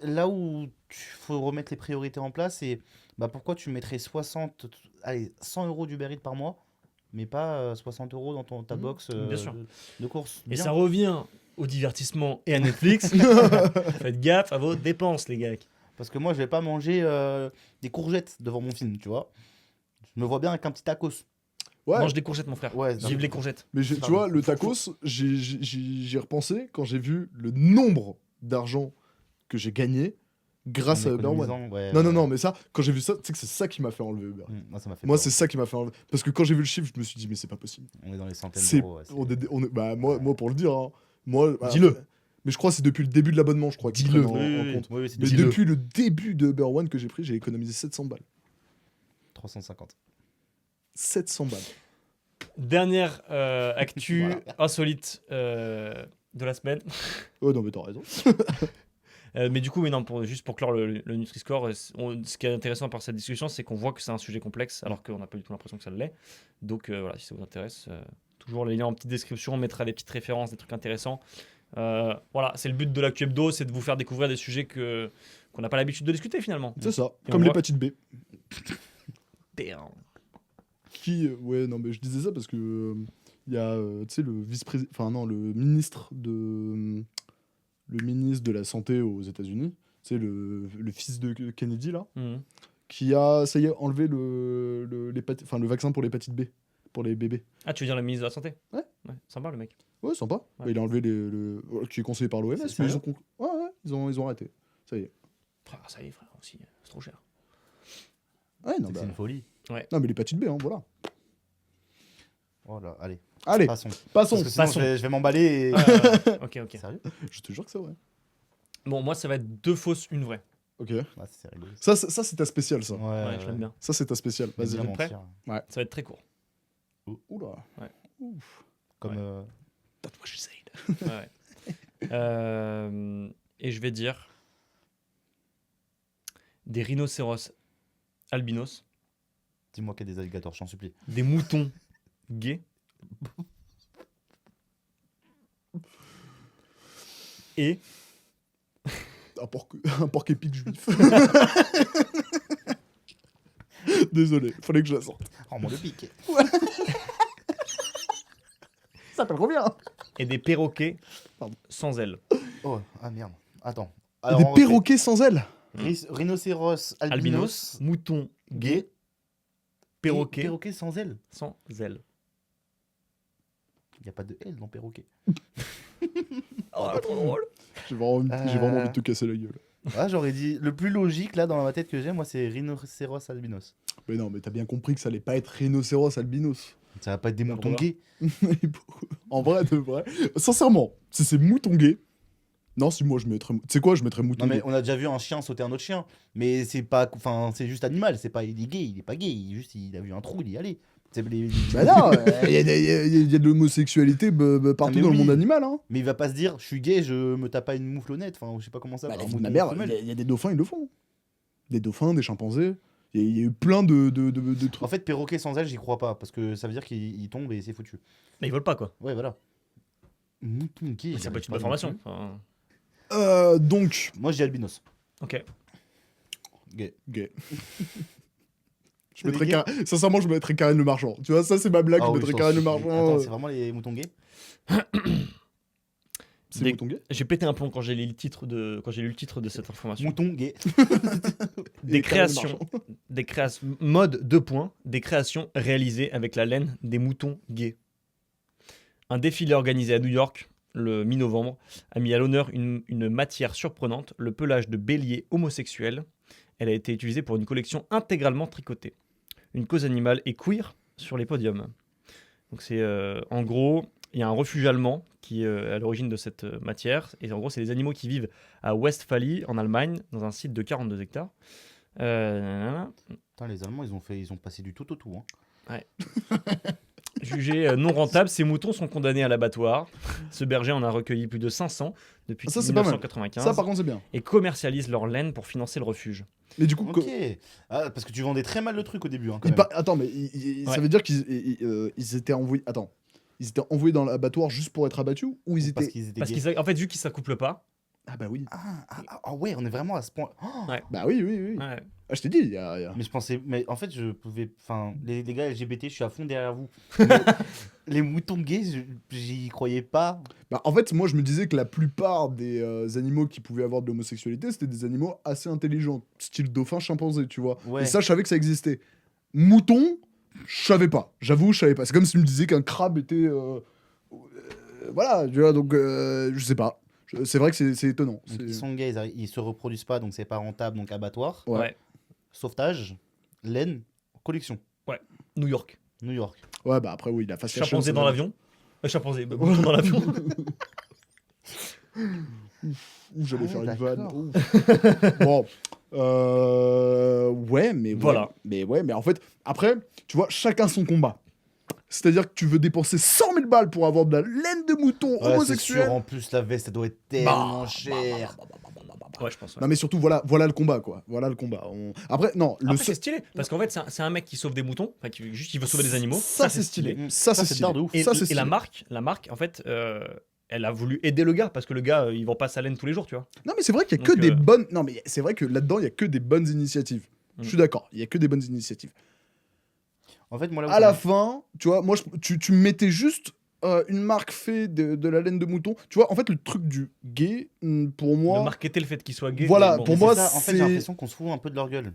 Là où il faut remettre les priorités en place, c'est bah, pourquoi tu mettrais 100 € d'Uber Eats par mois, mais pas 60 € dans ta box Bien sûr. de course. Et Bien. ça revient au divertissement et à Netflix, faites gaffe à vos dépenses, les gars. Parce que moi, je vais pas manger des courgettes devant mon film, tu vois. Je me vois bien avec un petit tacos. Ouais, Mange des courgettes, mon frère. Ouais, Vive les courgettes. mais tu vois, le tacos, j'y ai repensé quand j'ai vu le nombre d'argent que j'ai gagné grâce en à Uber One. économisant, ouais, Non, mais ça, quand j'ai vu ça, tu sais que c'est ça qui m'a fait enlever Uber. Moi, ça m'a fait Moi, peur. c'est ça qui m'a fait enlever. Parce que quand j'ai vu le chiffre, je me suis dit, mais c'est pas possible. On est dans les centaines C'est, d'euros. Ouais, bah, moi, pour le dire, hein, moi, Dis-le. Mais je crois que c'est depuis le début de l'abonnement, je crois qu'ils Dis-le. prennent en oui, compte. oui, c'est Mais Dis-le. depuis le début de Uber One que j'ai pris, j'ai économisé 700 balles. 350. 700 balles. Dernière actu Voilà. insolite de la semaine. Oh non, mais t'as raison. Mais du coup, oui, non, juste pour clore le Nutri-Score, ce qui est intéressant par cette discussion, c'est qu'on voit que c'est un sujet complexe, alors qu'on n'a pas du tout l'impression que ça l'est. Donc voilà, si ça vous intéresse, toujours les liens en petite description, on mettra des petites références, des trucs intéressants. Voilà, c'est le but de l'actu hebdo, c'est de vous faire découvrir des sujets qu'on n'a pas l'habitude de discuter finalement. C'est ça. Et Comme on voit- l'hépatite B. Damn. Ouais, non, mais je disais ça parce que il y a, tu sais, le vice-président, enfin non, le ministre de la santé aux États-Unis, tu sais, le fils de Kennedy là, Mhm. qui a, ça y est, enlevé le vaccin pour l'hépatite B pour les bébés. Ah, tu veux dire le ministre de la Santé? Ouais. Sympa le mec. Ouais, sympa. Ouais. Bah, il a enlevé qui est conseillé par l'OMS, C'est mais sérieux ils ont arrêté. Ça y est. Frère, ça y est, frère, aussi, c'est trop cher. Ouais, non, C'est bah, une folie. non mais l'hépatite B, hein, voilà. Oh là, allez, Allez, passons. passons. Parce que sinon, passons. je vais m'emballer. Ok. Sérieux? Je te jure que c'est vrai. Bon, moi, ça va être 2 fausses, une vraie. Ok. Ouais, c'est rigolo. Ça, c'est ta spéciale, ça. Ouais, je l'aime bien. Ça, c'est ta spéciale. J'aime Vas-y. bien prêt mentir. Ça va être très court. Oula. Comme Ouais. That's what she said. Ouais. Et je vais dire des rhinocéros albinos, dis-moi qu'il y a des alligators, je t'en supplie. des moutons gays et Un porc épique juif. Désolé, fallait que je la sorte. Oh mon le pic. Ça s'appelle trop bien. et des perroquets Pardon. sans ailes. Oh, ah merde. Attends. Des on refait. perroquets sans ailes. Rhinocéros albinos. Albinos, moutons gays, perroquets Perroquet sans ailes. sans ailes. Il n'y a pas de L dans perroquet. Oh, trop drôle. J'ai vraiment envie de te casser la gueule. Ah, j'aurais dit. Le plus logique là dans ma tête que j'ai, moi, c'est rhinocéros albinos. Mais non, mais t'as bien compris que ça allait pas être rhinocéros albinos. Ça va pas être des moutons Pourquoi gays. En vrai, de vrai. Sincèrement, si c'est mouton gay. Non, si moi je mettrais. Tu sais quoi, je mettrais mouton Non mais gay. on a déjà vu un chien sauter un autre chien, mais c'est pas, enfin c'est juste animal, c'est pas il est gay, il est pas gay, il a vu un trou, il y est allé. Bah non, il y a de l'homosexualité partout mais dans le oui. monde animal. Hein. Mais il va pas se dire je suis gay, je me tape pas une mouflonnette, enfin je sais pas comment ça. Bah, un la vie de mouton ma mère, femelle. il y a des dauphins, ils le font. Des dauphins, des chimpanzés. Il y a eu plein de trucs. En fait perroquet sans ailes j'y crois pas parce que ça veut dire qu'il tombe et c'est foutu. Mais ils volent pas quoi. Ouais voilà. Mouton gay. Mais ça peut être j'arrive une pas information. non plus. Enfin, Donc, Moi je dis albinos. ok. Gay. gay. C'est des gays Sincèrement, je mettrais Karen le Marchand. Tu vois, ça c'est ma blague, Ah je oui, mettrais je Karen le t'en supplie. Marchand. Attends, c'est vraiment les moutons gays. C'est Des- mouton gay. J'ai pété un plomb quand j'ai lu le titre de cette information. Mouton gay. Des Et Karen le créations, Marchand. mode 2 points, des créations réalisées avec la laine des moutons gays. Un défilé organisé à New York le mi-novembre a mis à l'honneur une matière surprenante, le pelage de bélier homosexuel. Elle a été utilisée pour une collection intégralement tricotée. Une cause animale et queer sur les podiums. Donc c'est en gros, il y a un refuge allemand qui est à l'origine de cette matière. Et en gros, c'est des animaux qui vivent à Westphalie, en Allemagne, dans un site de 42 hectares. Nanana. Putain les Allemands ils ont passé du tout au tout. Hein. Jugés non rentables, ces moutons sont condamnés à l'abattoir. Ce berger en a recueilli plus de 500 depuis Ça, c'est pas mal. 1995 Ça, par contre, c'est bien. et commercialise leur laine pour financer le refuge. Mais du coup, Ok. Ah, parce que tu vendais très mal le truc au début. Hein, quand il même. pa- attends, mais ça Ouais. veut dire qu'ils étaient envoyés. Attends, ils étaient envoyés dans l'abattoir juste pour être abattus ou ils Parce étaient. qu'ils étaient Parce gays. en fait, vu qu'ils s'accouplent pas, Ah bah oui. Ouais, on est vraiment à ce point. Oh, Bah oui, oui, oui. Ouais. Ah, je t'ai dit, il y a... mais je pensais, mais en fait, je pouvais, enfin, les gars LGBT, je suis à fond derrière vous. Mais les moutons gays, j'y croyais pas. Bah, en fait, moi, je me disais que la plupart des animaux qui pouvaient avoir de l'homosexualité, c'était des animaux assez intelligents, style dauphin, chimpanzé, tu vois. Ouais. Et ça, je savais que ça existait. Mouton, je savais pas. J'avoue, je savais pas. C'est comme si tu me disais qu'un crabe était... voilà, tu vois, donc je sais pas. C'est vrai que c'est étonnant. Donc, C'est- ils sont gays, ils se reproduisent pas, donc c'est pas rentable, donc abattoir, Ouais. Ouais. sauvetage, laine, collection, New York. New York. Ouais, bah après, oui, la fast fashion, Chimpanzé ça dans va. l'avion. Chimpanzé, mouton dans l'avion. Ouf, j'allais Ah faire ouais, une vanne. d'accord. Ouf. Bon. Ouais, mais Voilà. Mais en fait, après, tu vois, chacun son combat. C'est-à-dire que tu veux dépenser 100 000 balles pour avoir de la laine de mouton Ouais, c'est homosexuel. sûr, en plus, la veste, ça doit être tellement cher. Ouais, je pense. Ouais. Non, mais surtout, voilà le combat, quoi. Voilà le combat. Après, non, le Après, seul- c'est stylé. Parce qu'en fait, c'est un mec qui sauve des moutons. Enfin, qui juste, il veut sauver des animaux. Ça, c'est stylé. Ça, c'est c'est d'art de stylé. ouf. Et, Ça, c'est et la stylé. marque, en fait, elle a voulu aider le gars. Parce que le gars, il vend pas sa laine tous les jours, tu vois. Non, mais c'est vrai qu'il y a Donc, que des bonnes. Non, mais c'est vrai que là-dedans, il y a que des bonnes initiatives. Je suis d'accord. Il y a que des bonnes initiatives. En fait, moi, là où À ça la me- fin, tu vois, moi, tu me mettais juste une marque fait de la laine de mouton. Tu vois, en fait, le truc du gay, pour De moi. marketer le fait qu'il soit gay. Voilà, bon, pour Mais moi, c'est ça, en fait, j'ai c'est- l'impression qu'on se fout un peu de leur gueule.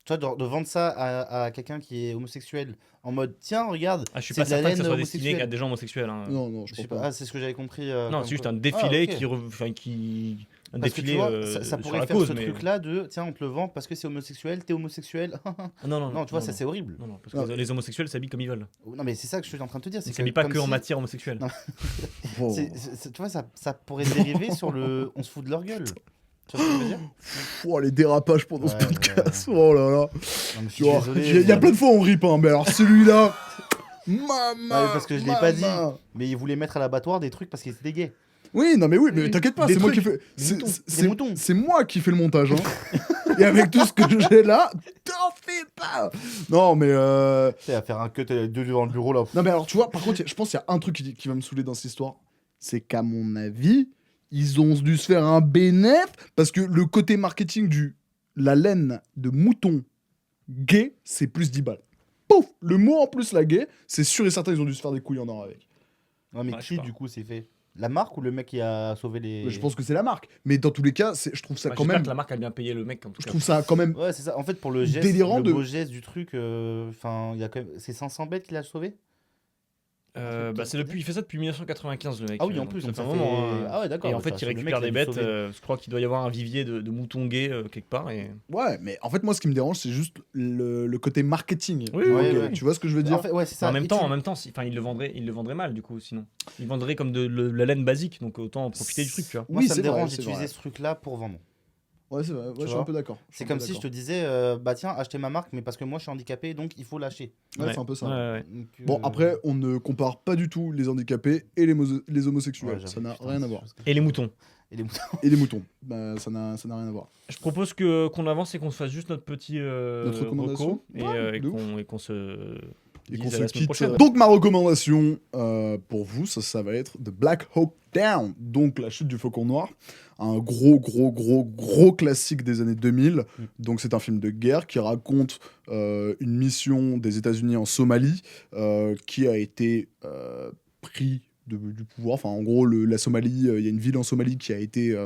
Tu vois, de vendre ça à quelqu'un qui est homosexuel en mode tiens, regarde, Ah, je suis c'est pas de la certain que ça laine soit destiné homosexuelle. qu'à des gens homosexuels. Hein. Non, non, je Je sais pense pas, pas. ah, c'est ce que j'avais compris. Non, comme c'est juste quoi. un défilé Ah, ok. qui. Un Parce que tu défilé vois, ça sur pourrait la faire cause. ce mais... truc-là de tiens, on te le vend parce que c'est homosexuel, t'es homosexuel. Non, Non, tu vois, ça c'est horrible. Non, parce Non. que les homosexuels s'habillent comme ils veulent. Non, mais c'est ça que je suis en train de te dire. Ils C'est que s'habillent pas comme que en si- matière homosexuelle. Non. Oh. Tu vois, ça pourrait dériver sur le on se fout de leur gueule. Tu vois ce que je veux dire? Oh, les dérapages pendant ce Ouais, podcast. ouais. Oh là là. Non, mais je suis Tu vois, désolé. il y a mais- plein de fois on rip, hein, mais alors celui-là. Maman. Ouais, parce que je l'ai pas dit. maman. Mais ils voulaient mettre à l'abattoir des trucs parce qu'ils étaient gays. Oui, non, mais oui, mais Oui. t'inquiète pas, Des c'est moi qui trucs. fais. c'est- moutons. c'est- Des moutons. C'est moi qui fais le montage, hein. Et avec tout ce que j'ai là, t'en fais pas. Non, mais. Tu sais, à faire un cut deux devant le bureau là. Non, mais alors, tu vois, par contre, je pense qu'il y a un truc qui va me saouler dans cette histoire. C'est qu'à mon avis, ils ont dû se faire un bénéf parce que le côté marketing la laine de mouton gay, c'est plus 10 balles. Pouf. Le mot en plus, la gay, c'est sûr et certain, ils ont dû se faire des couilles en or avec. Ouais, mais Ouais, je qui sais pas. du coup s'est fait? La marque ou le mec qui a sauvé les. Mais je pense que c'est la marque. Mais dans tous les cas, je trouve ça Bah, quand j'espère même. que la marque a bien payé le mec. En tout Je cas. trouve ça quand même. Ouais, c'est ça. En fait, pour le geste, Délirant le de- beau geste du truc, enfin, il y a quand même. C'est 500 bêtes qu'il a sauvé? Bah, il fait ça depuis 1995, le mec. Ah oui, en donc plus, ça donc fait un ça moment. fait. hein. Ah ouais, d'accord. Et en bah, fait, ça, il le mec, récupère a des dû bêtes. sauver. Je crois qu'il doit y avoir un vivier de moutons gays quelque part. Et... Ouais, mais en fait, moi, ce qui me dérange, c'est juste le côté marketing. Oui, du oui, gay. oui. Tu vois ce que je veux dire? En fait, ouais, c'est ça. En même Et temps, tu- enfin, il le vendrait mal du coup, sinon. Il vendrait comme de la laine basique, donc autant en profiter du truc, tu vois. Moi, Oui, ça c'est me vrai, dérange c'est d'utiliser vrai. ce truc-là pour vendre. Ouais, c'est vrai. Ouais, je suis vois un peu d'accord. C'est comme si je te disais, bah tiens, achetez ma marque, mais parce que moi je suis handicapé, donc il faut lâcher. Ouais, c'est un peu ça. Ouais. Donc, Bon, après, on ne compare pas du tout les handicapés et les homosexuels. ouais, Ça j'avoue, n'a putain, rien à c'est voir. chose que- Et les moutons. Et les moutons. Et les moutons. Bah, ça n'a rien à voir. Je propose qu'on avance et qu'on se fasse juste notre petit Notre recommandation. reco Ouais, et de ouf. qu'on se Et dise qu'on à se la semaine quitte. prochaine. Donc, ma recommandation pour vous, ça va être The Black Hawk Down. Donc, La chute du faucon noir. Un gros classique des années 2000. Donc, c'est un film de guerre qui raconte une mission des États-Unis en Somalie qui a été pris du pouvoir. Enfin, en gros, la Somalie, il y a une ville en Somalie qui a été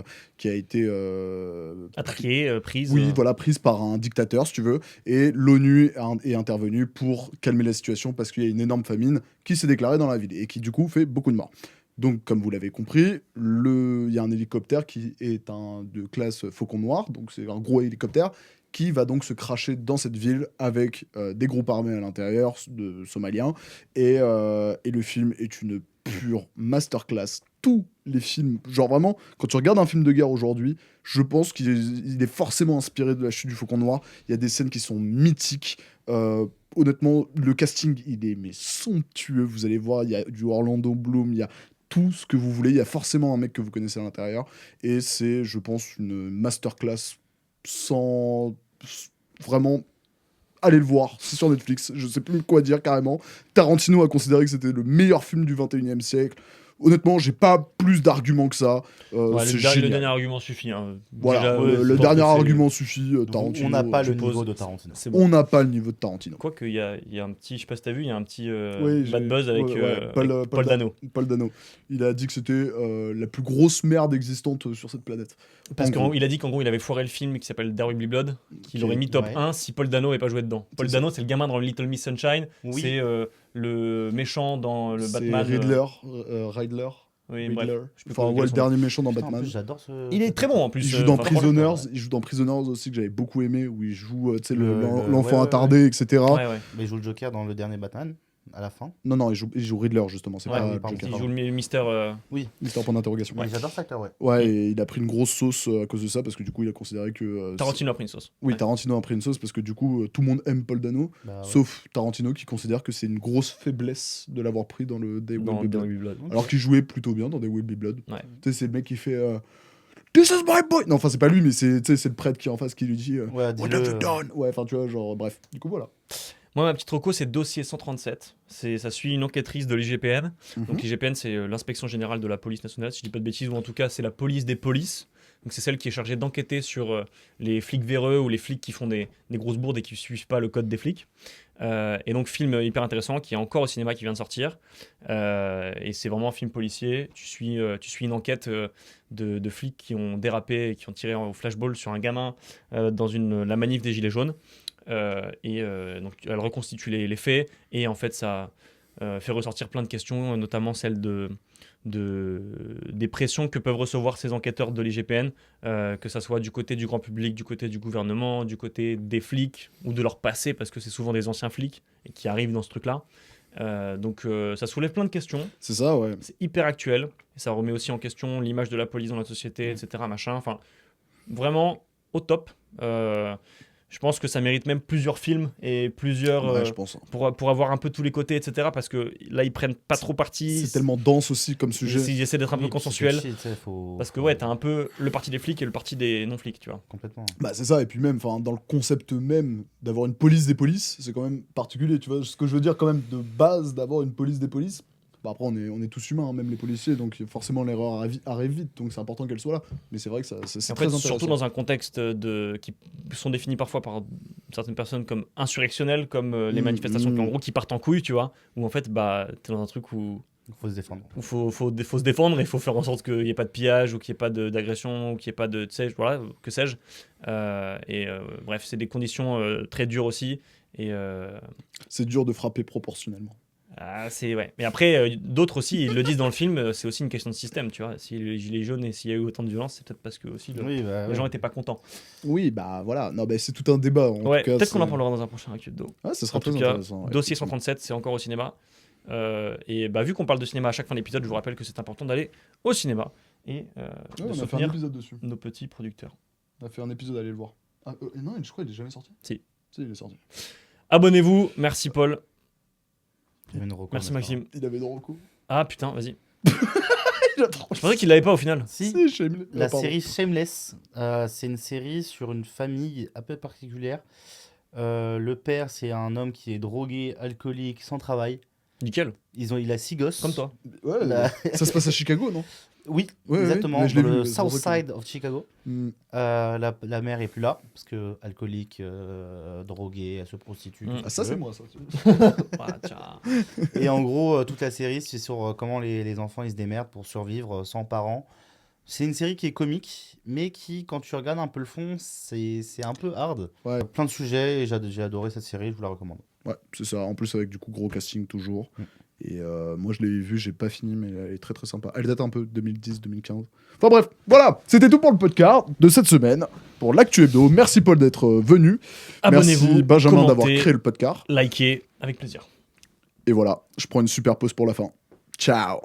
Attaqué, prise. oui, voilà, prise par un dictateur, si tu veux. Et l'ONU est intervenue pour calmer la situation parce qu'il y a une énorme famine qui s'est déclarée dans la ville et qui, du coup, fait beaucoup de morts. Donc, comme vous l'avez compris, il y a un hélicoptère qui est de classe Faucon Noir, donc c'est un gros hélicoptère, qui va donc se cracher dans cette ville avec des groupes armés à l'intérieur, de Somaliens. Et le film est une pure masterclass. Tous les films, genre vraiment, quand tu regardes un film de guerre aujourd'hui, je pense qu'il est forcément inspiré de La chute du faucon noir. Il y a des scènes qui sont mythiques. Honnêtement, le casting, il est mais somptueux. Vous allez voir, il y a du Orlando Bloom, il y a tout ce que vous voulez. Il y a forcément un mec que vous connaissez à l'intérieur. Et c'est, je pense, une masterclass sans... Vraiment... Allez le voir, c'est sur Netflix. Je sais plus quoi dire carrément. Tarantino a considéré que c'était le meilleur film du 21e siècle. Honnêtement, j'ai pas plus d'arguments que ça. Ouais, c'est le génial. dernier argument suffit. Hein. Voilà, Déjà, le je pense dernier que c'est- argument suffit. Tarantino. On n'a pas je le suppose. niveau de Tarantino. C'est bon. On n'a pas le niveau de Tarantino. Quoique, il y a un petit, je sais pas si t'as vu, il y a un petit Oui, bad buzz avec, avec Paul Dano. Paul Dano. Il a dit que c'était la plus grosse merde existante sur cette planète. Parce En gros. qu'il a dit qu'en gros, il avait foiré le film qui s'appelle There Will Be Blood, qu'il aurait mis top Ouais. 1 si Paul Dano n'avait pas joué dedans. Paul C'est Dano, c'est le gamin dans Little Miss Sunshine, Oui. c'est le méchant dans le C'est Batman. Riddler. Oui, Riddler. bref. je peux Enfin, pas ouais, dire le son dernier méchant dans Putain, en Batman. plus, j'adore ce. Il est très bon en plus. Il joue dans enfin, franchement, Prisoners. Il joue dans Prisoners aussi, que j'avais beaucoup aimé, où il joue tu sais, Le- l'enfant ouais, attardé, etc. Ouais, ouais. Mais il joue le Joker dans le dernier Batman, à la fin. Non, il joue Riddler, justement. C'est Ouais, pas oui, pardon. Joker. Il joue le mystère. Mystère point d'interrogation. Mais j'adore cet acteur, ouais. Ouais, et il a pris une grosse sauce à cause de ça, parce que du coup, il a considéré que. Tarantino a pris une sauce. Oui, Ouais. Tarantino a pris une sauce, parce que du coup, tout le monde aime Paul Dano, Bah, ouais. sauf Tarantino qui considère que c'est une grosse faiblesse de l'avoir pris dans le Day Will Dans Be There Blood. Will Be Blood. Alors qu'il jouait plutôt bien dans Day Will Be Blood. Ouais. Tu sais, c'est le mec qui fait. This is my boy! Non, enfin, c'est pas lui, mais c'est tu sais, c'est le prêtre qui est en face qui lui dit. Ouais, What dis-le. have you done? Ouais, enfin, tu vois, genre, bref. Du coup, voilà. Moi, ma petite reco, c'est Dossier 137. Ça suit une enquêtrice de l'IGPN. Donc l'IGPN, c'est l'inspection générale de la police nationale, si je dis pas de bêtises, ou en tout cas, c'est la police des polices. Donc c'est celle qui est chargée d'enquêter sur les flics véreux ou les flics qui font des grosses bourdes et qui suivent pas le code des flics. Et donc film hyper intéressant qui est encore au cinéma, qui vient de sortir. Et c'est vraiment un film policier. Tu suis une enquête de flics qui ont dérapé et qui ont tiré au flashball sur un gamin dans la manif des Gilets jaunes. Donc elle reconstitue les faits et en fait ça fait ressortir plein de questions, notamment celle des pressions que peuvent recevoir ces enquêteurs de l'IGPN, que ça soit du côté du grand public, du côté du gouvernement, du côté des flics ou de leur passé, parce que c'est souvent des anciens flics et qui arrivent dans ce truc-là. Donc ça soulève plein de questions, C'est ça, ouais. c'est hyper actuel, et ça remet aussi en question l'image de la police dans la société, etc. Machin. Enfin, vraiment au top. Je pense que ça mérite même plusieurs films et plusieurs Ouais, je pense. pour avoir un peu tous les côtés, etc. Parce que là, ils prennent pas trop parti. C'est tellement dense aussi comme sujet. Ils essaient d'être un peu Oui, consensuels. c'est aussi, tu sais, Parce que ouais, t'as un peu le parti des flics et le parti des non-flics, tu vois. Complètement. Bah c'est ça, et puis même dans le concept même d'avoir une police des polices, c'est quand même particulier, tu vois, ce que je veux dire quand même de base d'avoir une police des polices. Bah après on est tous humains, hein, même les policiers, donc forcément l'erreur arrive vite, donc c'est important qu'elle soit là. Mais c'est vrai que c'est En très fait, intéressant. surtout dans un contexte qui sont définis parfois par certaines personnes comme insurrectionnels, comme les manifestations qui, en gros, qui partent en couille, tu vois, où en fait, bah, t'es dans un truc où Il faut se défendre. faut se défendre et il faut faire en sorte qu'il n'y ait pas de pillage ou qu'il n'y ait pas d'agression ou qu'il n'y ait pas de, tu sais, voilà, que sais-je. Bref, c'est des conditions très dures aussi. Et C'est dur de frapper proportionnellement. c'est ouais. Mais après, d'autres aussi, ils le disent dans le film, c'est aussi une question de système, tu vois. Si les gilets jaunes et s'il y a eu autant de violence, c'est peut-être parce que aussi Oui, bah, les ouais. gens n'étaient pas contents. Oui, bah voilà, non, bah, c'est tout un débat. Ouais, peut-être qu'on en parlera dans un prochain Actu de Do. Ah, ça sera En tout très cas, intéressant. ouais, Dossier effectivement. 137, c'est encore au cinéma. Et bah, vu qu'on parle de cinéma à chaque fin d'épisode, je vous rappelle que c'est important d'aller au cinéma et Ouais, de on a fait un soutenir épisode dessus. nos petits producteurs. On a fait un épisode, allez le voir. Ah, non, je crois qu'il est jamais sorti. Si. Si, il est sorti. Abonnez-vous, merci Paul, Il y avait une reco, merci mais Maxime. Il avait de recours. Ah putain, vas-y. Il a trop Je pensais qu'il l'avait pas au final. Si, Si, Shameless. la Pardon. série Shameless, c'est une série sur une famille un peu particulière. Le père, c'est un homme qui est drogué, alcoolique, sans travail. Nickel, Il a 6 gosses. comme toi. Ouais, La- ça se passe à Chicago, non? Oui, Ouais, exactement. mais je l'ai Dans vu, le c'est pour South ça que- Side of Chicago. Hmm. La mère est plus là, parce que alcoolique, droguée, elle se prostitue. tout ce Ah, que ça, tu c'est veux. moi, ça. Ah, tiens. Et en gros, toute la série, c'est sur comment les enfants ils se démerdent pour survivre sans parents. C'est une série qui est comique, mais qui, quand tu regardes un peu le fond, c'est un peu hard. Ouais. Plein de sujets, et j'ai adoré cette série, je vous la recommande. Ouais, c'est ça. En plus, avec du coup, gros casting toujours. Mm. Et moi, je l'ai vu, j'ai pas fini, mais elle est très très sympa. Elle date un peu, 2010-2015. Enfin bref, voilà, c'était tout pour le podcast de cette semaine, pour l'actu hebdo. Merci Paul d'être venu. Abonnez-vous, Merci Benjamin d'avoir commentez, créé le podcast. likez, avec plaisir. Et voilà, je prends une super pause pour la fin. Ciao.